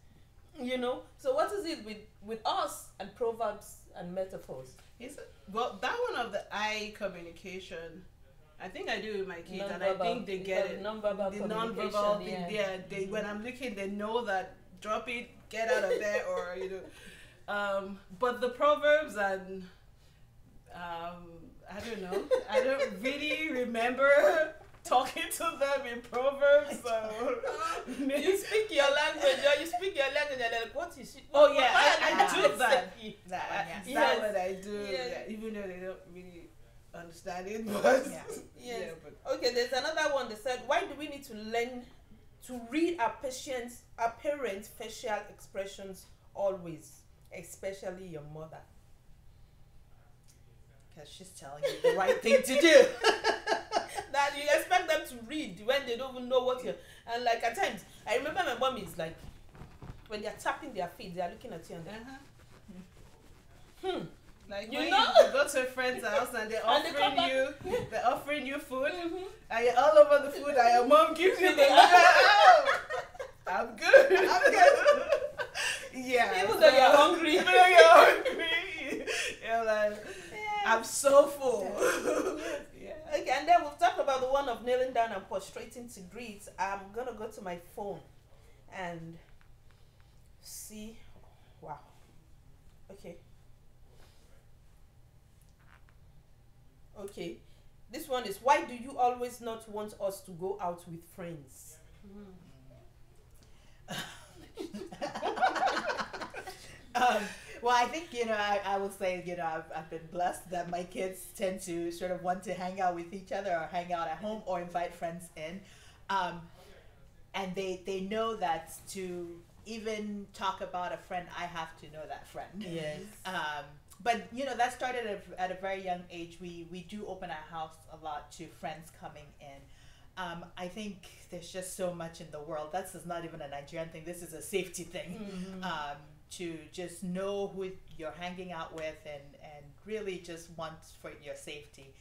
So what is it with us and proverbs and metaphors? Well, that one of the eye communication, I think I do with my kids, and I Non-verbal. think they get it. Non-verbal The communication, non-verbal thing, yeah. they when I'm looking, they know that drop it, get out of there, or but the proverbs and I don't know, I don't really remember talking to them in proverbs. So You speak your language, or you speak your language, and like, what is it? oh yeah, I Yeah. do that. That one, yes. That's what I do. Yes. Yeah, even though they don't really understand it, but Yeah. Yes. yeah, but Okay, there's another one that said, why do we need to learn to read our parents' facial expressions always, especially your mother? Because she's telling you the right thing to do. That you expect them to read when they don't even know what you're. And like at times, I remember my mom is like, when they're tapping their feet, they're looking at you and like You when know? you go to a friend's house and they're And they come offering you food, Mhm. and you're all over the food, and your mom gives you the look. Oh, I'm good. I'm good. Yeah. Even though you're hungry. Even though you're hungry. You're like, I'm so full. Yeah. Okay, and then we've talked about the one of kneeling down and prostrating to greet. I'm gonna go to my phone and see. Wow. Okay. Okay. This one is, why do you always not want us to go out with friends? Well, I think, I will say, I've been blessed that my kids tend to sort of want to hang out with each other or hang out at home or invite friends in. And they know that to even talk about a friend, I have to know that friend. Yes. But that started at a very young age. We do open our house a lot to friends coming in. I think there's just so much in the world. This is not even a Nigerian thing. This is a safety thing. Mhm. To just know who you're hanging out with and really just want for your safety.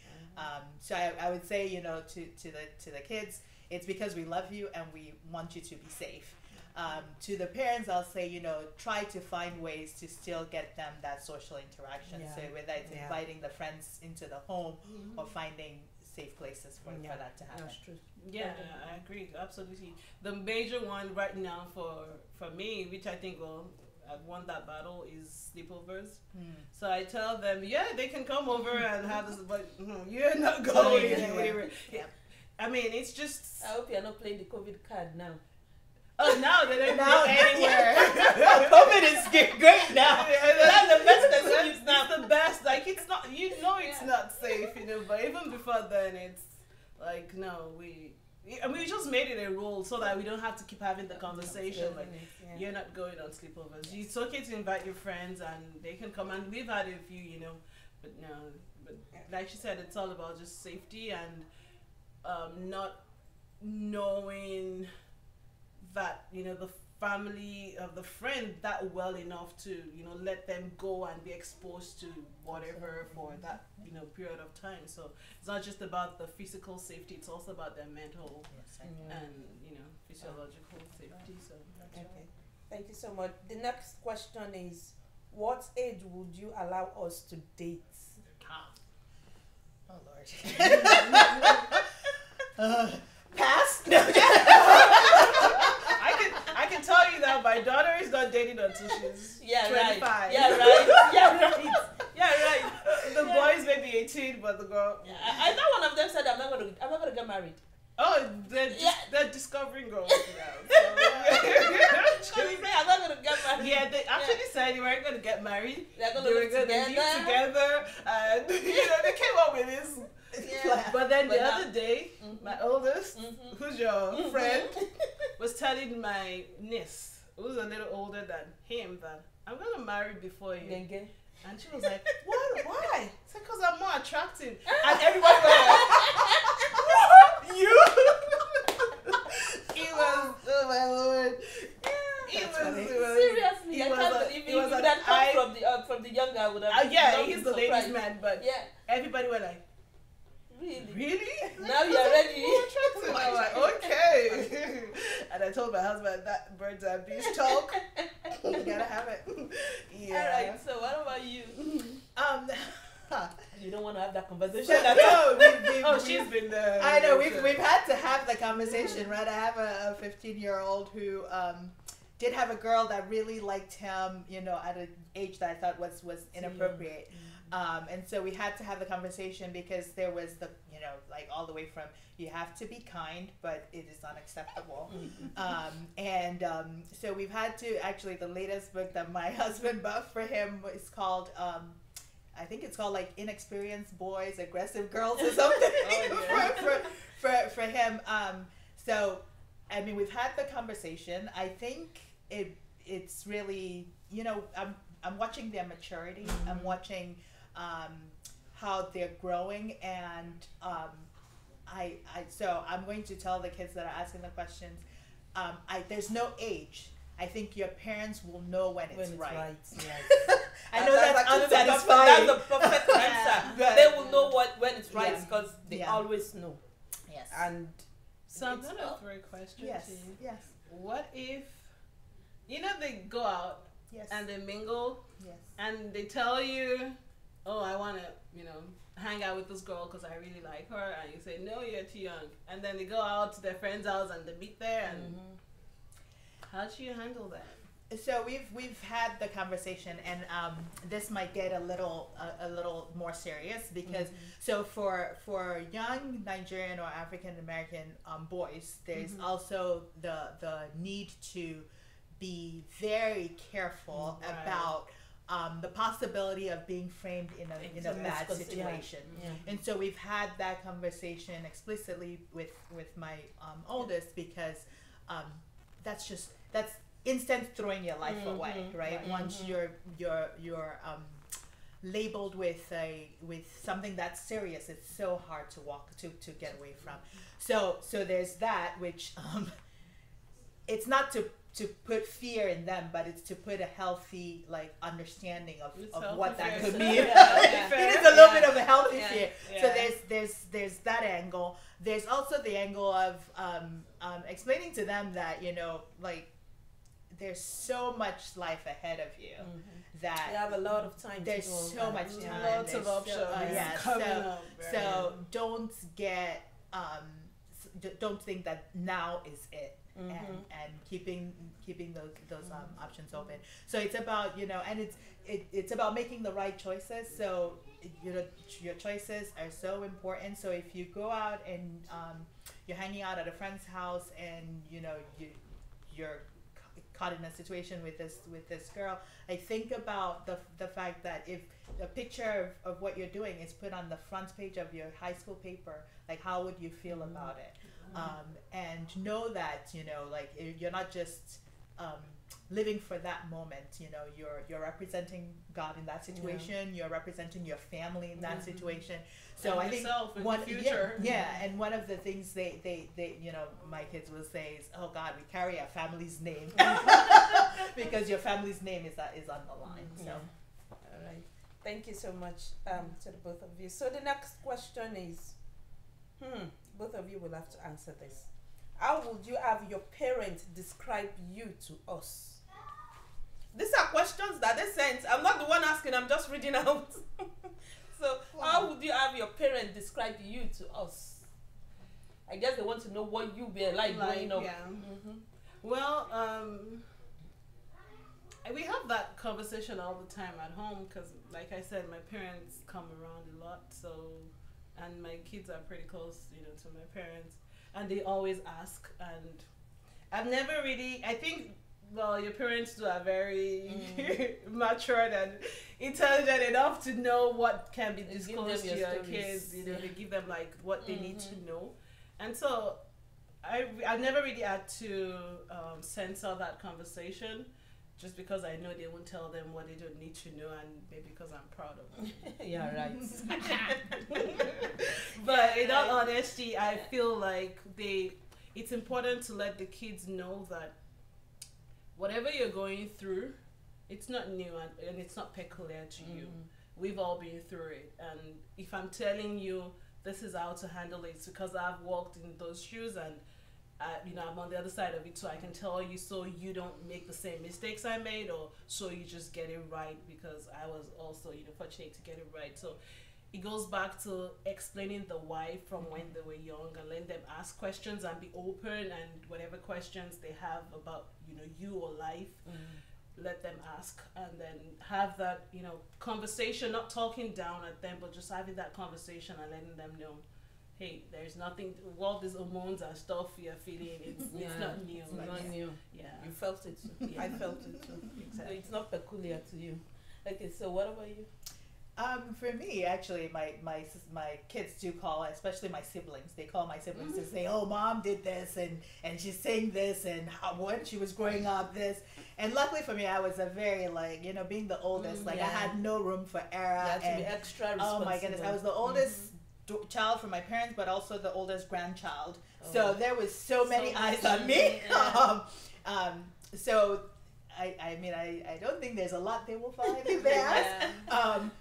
So I would say, to the kids, it's because we love you and we want you to be safe. To the parents, I'll say, try to find ways to still get them that social interaction. Yeah. So whether it's Yeah. inviting the friends into the home or finding safe places for that to happen. That's true. Yeah, I agree, absolutely. The major one right now for me, which I think I've won that battle, is sleepovers. So I tell them, they can come over and have this, but you're not going anywhere. Yeah. I mean, it's just. I hope you're not playing the COVID card now. Oh, now they don't go anywhere. COVID is great now. That's the best excuse It's now. the best. Like, it's not. It's not safe. But even before then, it's like no, we just made it a rule so that we don't have to keep having the conversation. Like, you're not going on sleepovers. It's okay to invite your friends and they can come, and we've had a few, but no. But like she said, it's all about just safety and not knowing that the family of the friend that well enough to let them go and be exposed to whatever for that period of time. So it's not just about the physical safety, it's also about their mental and physiological safety. So that's Okay. right. Thank you so much. The next question is, what age would you allow us to date? Oh Lord. Pass. No. I can tell you that my daughter is not dating until she's 25. Right. Yeah, right. Yeah, right. The boys may be 18, but the girl. I thought one of them said, I'm not gonna get married. Oh, they're discovering girls now. So, I'm not gonna get married. yeah, they actually said they weren't going to get married. They're gonna They were live going to live together, and they came up with this. Yeah. But then But the now- other day, my oldest, who's your friend, was telling my niece, who's a little older than him, that I'm going to marry before you. Genge. And she was like, what? Why? It's because I'm more attractive. And everybody was like, you? It was, oh my Lord. Seriously, I can't believe it. Would have come from the younger, I would have. Yeah, not he's been the ladies' surprised. man, but Yeah, everybody were like, really. really? Now you're ready. Attractive. I'm like, okay. And I told my husband that birds and bees talk. You gotta have it. Yeah. All right. So what about you? You don't want to have that conversation. No, She's been there. I know we've had to have the conversation, right? I have a 15-year-old who did have a girl that really liked him, at an age that I thought was inappropriate. And so we had to have the conversation because there was like all the way from you have to be kind, but it is unacceptable. So we've had to actually, the latest book that my husband bought for him is called, I think it's called like Inexperienced Boys, Aggressive Girls or something for him. So, I mean, we've had the conversation. I think it's really, I'm watching their maturity. I'm watching how they're growing, and so I'm going to tell the kids that are asking the questions, there's no age. I think your parents will know when it's right. Yes. I know that's unsatisfying. That's the perfect answer. They will know when it's right because they always know. Yes. And so I'm gonna throw a question to you. Yes. What if, they go out and they mingle and they tell you, oh, I want to, hang out with this girl because I really like her, and you say, no, you're too young. And then they go out to their friend's house and they meet there, and how do you handle that? So we've had the conversation, and this might get a little more serious because so for young Nigerian or African American boys, there's also the need to be very careful about the possibility of being framed in a bad situation. And so we've had that conversation explicitly with my oldest, because that's instant throwing your life away, right? Once you're labeled with something that's serious, it's so hard to get away from. So there's that, which it's not to put fear in them, but it's to put a healthy understanding of what that could be. It is a little bit of a healthy fear. So there's that angle. There's also the angle of explaining to them that there's so much life ahead of you that you have a lot of time. There's so much time. Lots of options. So don't get don't think that now is it. And keeping those options open. So it's about and it's about making the right choices. So your choices are so important. So if you go out and you're hanging out at a friend's house and you're caught in a situation with this girl, I think about the fact that if a picture of what you're doing is put on the front page of your high school paper, how would you feel about it? And know that you're not just living for that moment. You're representing God in that situation. You're representing your family in that situation. So and I think in the future. And one of the things they my kids will say is, oh God, we carry our family's name because your family's name is on the line. So all right, thank you so much to the both of you. So the next question is, both of you will have to answer this. How would you have your parents describe you to us? These are questions that they sent. I'm not the one asking, I'm just reading out. So, how would you have your parents describe you to us? I guess they want to know what you be like growing up. Yeah. Well, we have that conversation all the time at home because, like I said, my parents come around a lot, and my kids are pretty close, to my parents, and they always ask, and I've never really, I think, your parents are very matured and intelligent enough to know what can be disclosed to your kids, they give them what they need to know, and so I've never really had to censor that conversation, just because I know they won't tell them what they don't need to know, and maybe because I'm proud of them. Yeah, right. But in all honesty, I feel like it's important to let the kids know that whatever you're going through, it's not new and it's not peculiar to you. We've all been through it. And if I'm telling you this is how to handle it, it's because I've walked in those shoes and I'm on the other side of it, so I can tell you so you don't make the same mistakes I made, or so you just get it right, because I was also, fortunate to get it right. So it goes back to explaining the why from when they were young, and letting them ask questions and be open, and whatever questions they have about, you or life, let them ask, and then have that, conversation, not talking down at them, but just having that conversation and letting them know, hey, there's nothing, all these hormones and stuff you're feeling, it's not new. It's not new. Yeah. You felt it too. Yeah. I felt it too. Exactly. So it's not peculiar to you. Okay, so what about you? For me, actually, my kids do call, especially my siblings. They call my siblings to say, "Oh, mom did this, and she's saying this, and how, when she was growing up, this." And luckily for me, I was a very being the oldest, I had no room for error. You had to be extra responsible. Oh my goodness, I was the oldest child from my parents, but also the oldest grandchild. Oh. So there was so many eyes on me. Yeah. So. I don't think there's a lot they will find if they ask.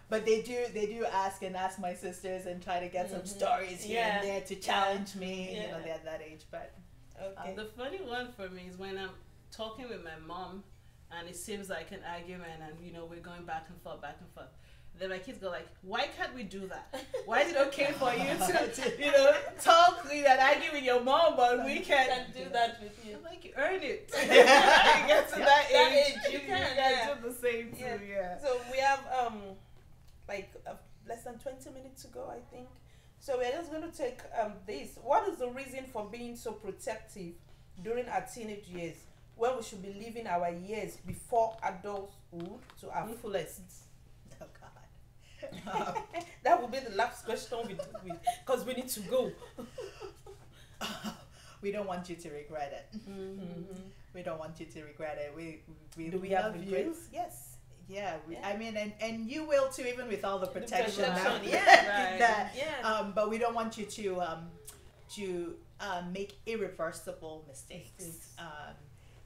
But they do ask my sisters and try to get some stories here and there to challenge me. Yeah. They're at that age, but Okay. The funny one for me is when I'm talking with my mom, and it seems like an argument, and we're going back and forth. Then my kids go like, "Why can't we do that? Why is it okay for you to, talk and argue with your mom, but we can't do that with you? I'm like, you earn it. You get to that age, you can do the same too. Yeah. So we have less than 20 minutes to go, I think. So we're just going to take this. What is the reason for being so protective during our teenage years, when we should be living our years before adulthood to our fullest? oh god. That will be the last question because we need to go. We don't want you to regret it. We don't want you to regret it. We Do we love have regrets? you. Yes. Yeah, I mean, and you will too, even with all the protection. Yeah. But we don't want you to make irreversible mistakes.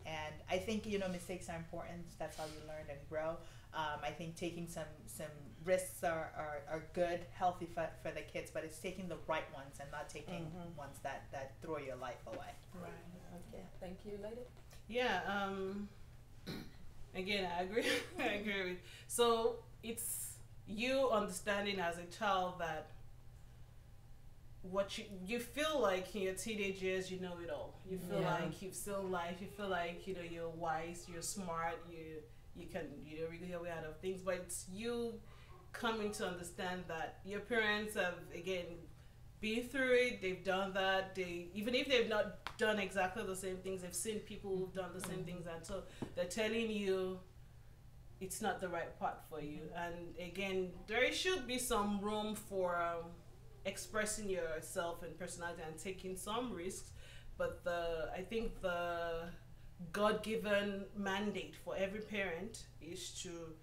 And I think mistakes are important. That's how you learn and grow. I think taking some risks are good, healthy for the kids, but it's taking the right ones and not taking ones that throw your life away. Right. Okay. Thank you, lady. Yeah. Again, I agree. I agree with. So it's you understanding as a child that what you feel like in your teenage years, you know it all. You feel like you've seen life. You feel like you're wise, you're smart, you can wriggle your way out of things. But it's you coming to understand that your parents have again been through it. They've done that. Even if they've not done exactly the same things, they've seen people who've done the same things, and so they're telling you it's not the right path for you. And again, there should be some room for expressing yourself and personality and taking some risks, but I think the God-given mandate for every parent is to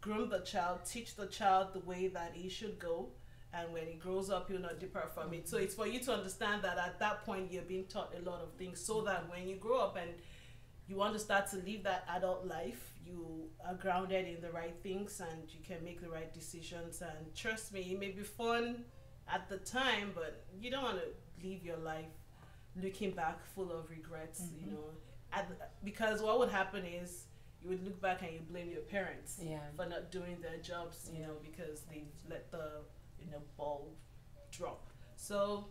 groom the child, teach the child the way that he should go, and when he grows up he'll not depart from it. So it's for you to understand that at that point you're being taught a lot of things, so that when you grow up and you want to start to live that adult life, you are grounded in the right things and you can make the right decisions. And trust me, it may be fun at the time, but you don't want to live your life looking back full of regrets, because what would happen is you would look back and you blame your parents for not doing their jobs, because they let the ball drop. So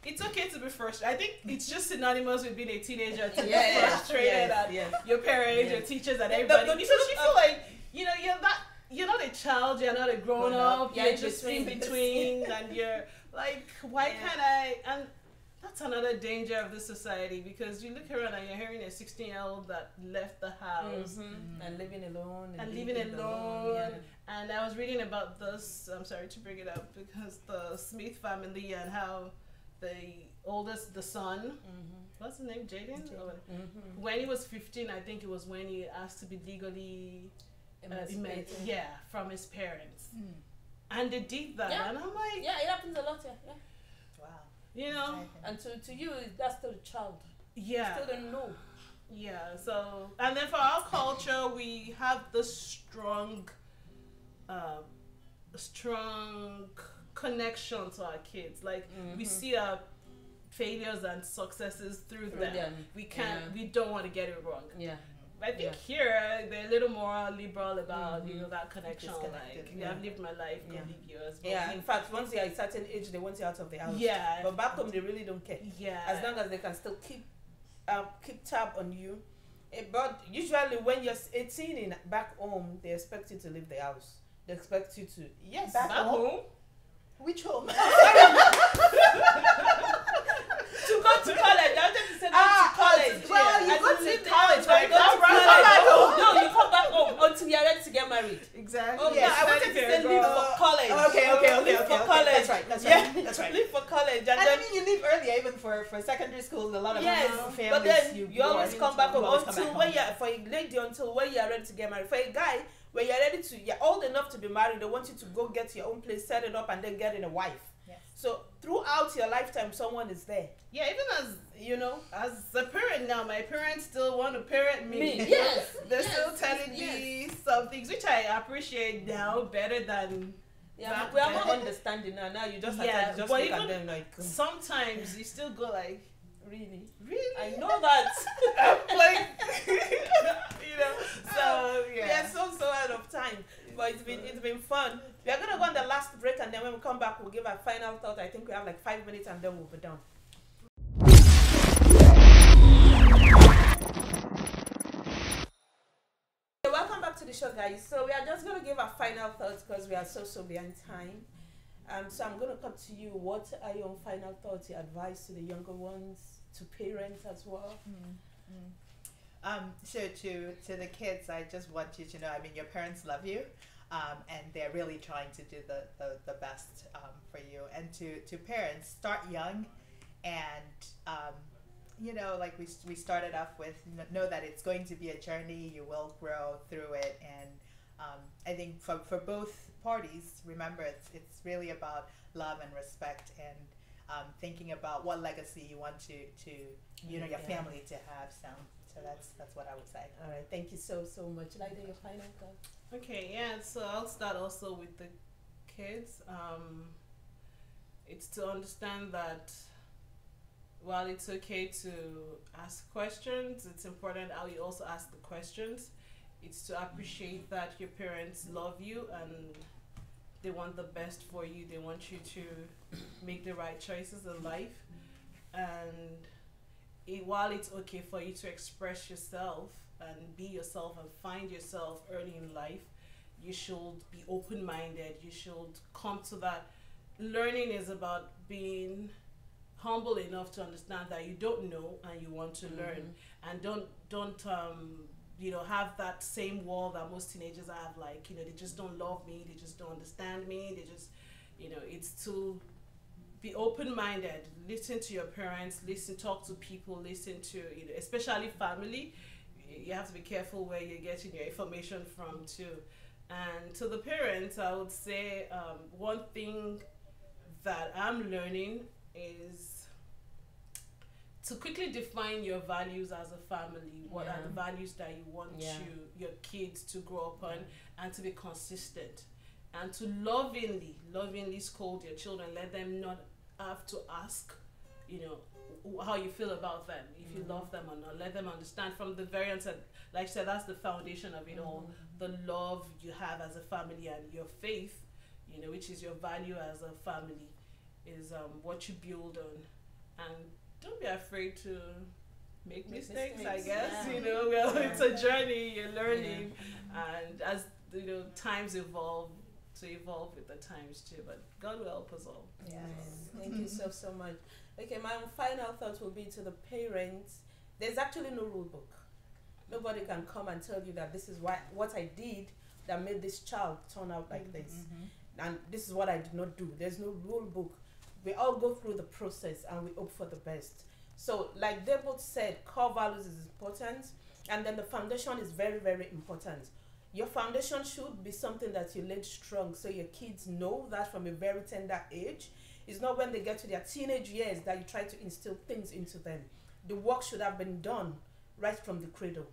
it's okay to be frustrated. I think it's just synonymous with being a teenager to be frustrated at your parents, your teachers, and everybody. Because you feel like you're not a child, you're not a grown up, you're just in between, and you're like, why can't I? And that's another danger of this society, because you look around and you're hearing a 16-year-old that left the house and living alone and I was reading about this. I'm sorry to bring it up, because the Smith family and how the son, what's his name, Jaden? When he was 15, I think it was when he asked to be legally from his parents, and they did that, and I'm like, it happens a lot. Wow. And to you, that's still a child. You still don't know. So, and then for our culture, we have this strong connection to our kids. Like we see our failures and successes through Through them. them. We can't. Yeah. We don't want to get it wrong. Yeah. I think Yeah. here they're a little more liberal about that connection. Disconnected, Like, yeah. I've lived my life, go Yeah. live yours. But Yeah, in fact, once you're at a certain age, they want you out of the house. yeah, But back home, they really don't care. yeah. As long as they can still keep tab on you. But usually, when you're 18 in back home, they expect you to leave the house. They expect you to Back Back home. Which home? to go to college. I wanted to say go to college. well, you I go didn't to leave the college, house, but you you go to come back college. home. No, you come back home until you're ready to get married. Exactly. Oh Yes. no, I wanted to say leave for college. Okay. Leave for college. That's right. Yeah, That's right. leave for college, and And I then mean, you leave earlier, even for secondary school. A lot of yes, families, but then you always born come back into- home you always come until back when home. you're for a lady until when you're ready to get married. For a guy, when you're ready to, you're old enough to be married. They want you to go get your own place, set it up, and then get in a wife. Yes. So throughout your lifetime, someone is there. Yeah, even You know. as a parent now, my parents still want to parent me. Yes. They're yes, still telling me some things which I appreciate now better than Yeah, back we are then. more understanding now. Now you just Yeah, have to just but look at even them like sometimes you still go like, really. really? I know that. like, you know. So yeah. We are so out of time. But it's been fun. We are gonna go on the last break, and then when we come back, we'll give our final thought. I think we have like 5 minutes, and then we'll be done. Okay, welcome back to the show, guys. So we are just gonna give our final thoughts because we are so behind time. So I'm gonna come to you. What are your final thoughts, your advice to the younger ones, to parents as well? So to the kids, I just want you to know, I mean, your parents love you, and they're really trying to do the best for you. And to parents, start young, and you know, like we started off with, know that it's going to be a journey. You will grow through it, and I think for both parties, remember it's really about love and respect, and thinking about what legacy you want to your Yeah. family to have. So that's what I would say. All right, thank you so much. Lida, your final thought? Okay, yeah, so I'll start also with the kids. It's to understand that while it's okay to ask questions, it's important how you also ask the questions. It's to appreciate that your parents love you and they want the best for you. They want you to make the right choices in life. And while it's okay for you to express yourself and be yourself and find yourself early in life, you should be open-minded. You should come to that. Learning is about being humble enough to understand that you don't know and you want to learn, and don't have that same wall that most teenagers have, like, they just don't love me, they just don't understand me, they just, it's to be open-minded, listen to your parents, talk to people, listen to, especially family. You have to be careful where you're getting your information from too. And to the parents, I would say one thing that I'm learning is to quickly define your values as a family. What are the values that you want your kids to grow up on, and to be consistent, and to lovingly scold your children. Let them not have to ask, how you feel about them, if you love them or not. Let them understand from the very onset. Like I said, that's the foundation of it all. The love you have as a family and your faith, which is your value as a family, is what you build on. And don't be afraid to make mistakes, I guess. Yeah. It's a journey, you're learning. And as times evolve, to evolve with the times too. But God will help us all. Yes. Thank you so much. Okay, my final thought will be to the parents. There's actually no rule book. Nobody can come and tell you that this is what I did that made this child turn out like this. And this is what I did not do. There's no rule book. We all go through the process and we hope for the best. So like they both said, core values is important, and then the foundation is very, very important. Your foundation should be something that you laid strong, so your kids know that from a very tender age. It's not when they get to their teenage years that you try to instill things into them. The work should have been done right from the cradle.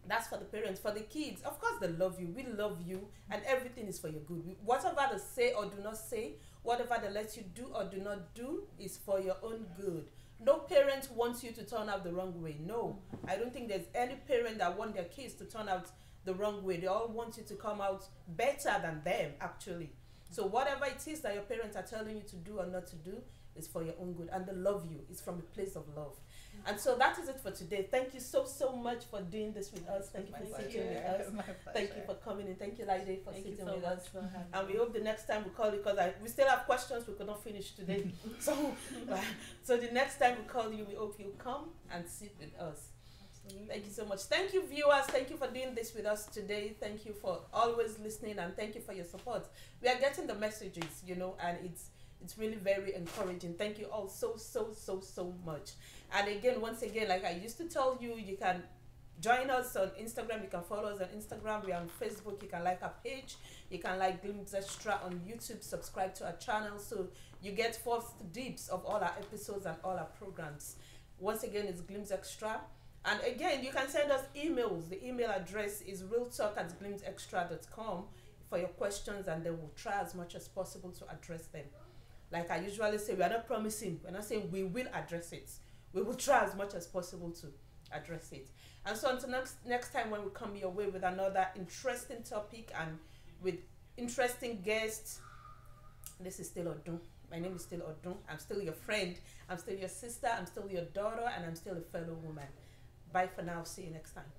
That's for the parents. For the kids, of course they love you. We love you, and everything is for your good. Whatever they say or do not say, Whatever they let you do or do not do is for your own good. No parent wants you to turn out the wrong way. No, I don't think there's any parent that want their kids to turn out the wrong way. They all want you to come out better than them, actually. So whatever it is that your parents are telling you to do or not to do is for your own good, and they love you. It's from a place of love. And so that is it for today. Thank you so much for doing this with us. Thank you for sitting with us. Thank you for coming in. Thank you, Laide, for sitting with us. And we hope the next time we call you, because we still have questions we could not finish today. So the next time we call you, we hope you'll come and sit with us. Absolutely. Thank you so much. Thank you, viewers. Thank you for doing this with us today. Thank you for always listening, and thank you for your support. We are getting the messages, and it's really very encouraging. Thank you all so much. And again, once again, like I used to tell you, you can join us on Instagram. You can follow us on Instagram. We are on Facebook. You can like our page. You can like Glimpse Extra on YouTube. Subscribe to our channel so you get first dibs of all our episodes and all our programs. Once again, it's Glimpse Extra. And again, you can send us emails. The email address is realtalk@glimpseextra.com for your questions, and then we'll try as much as possible to address them. Like I usually say, we are not promising. We're not saying we will address it. We will try as much as possible to address it. And so until next time, when we come your way with another interesting topic and with interesting guests, this is still Odun. My name is still Odun. I'm still your friend. I'm still your sister. I'm still your daughter. And I'm still a fellow woman. Bye for now. See you next time.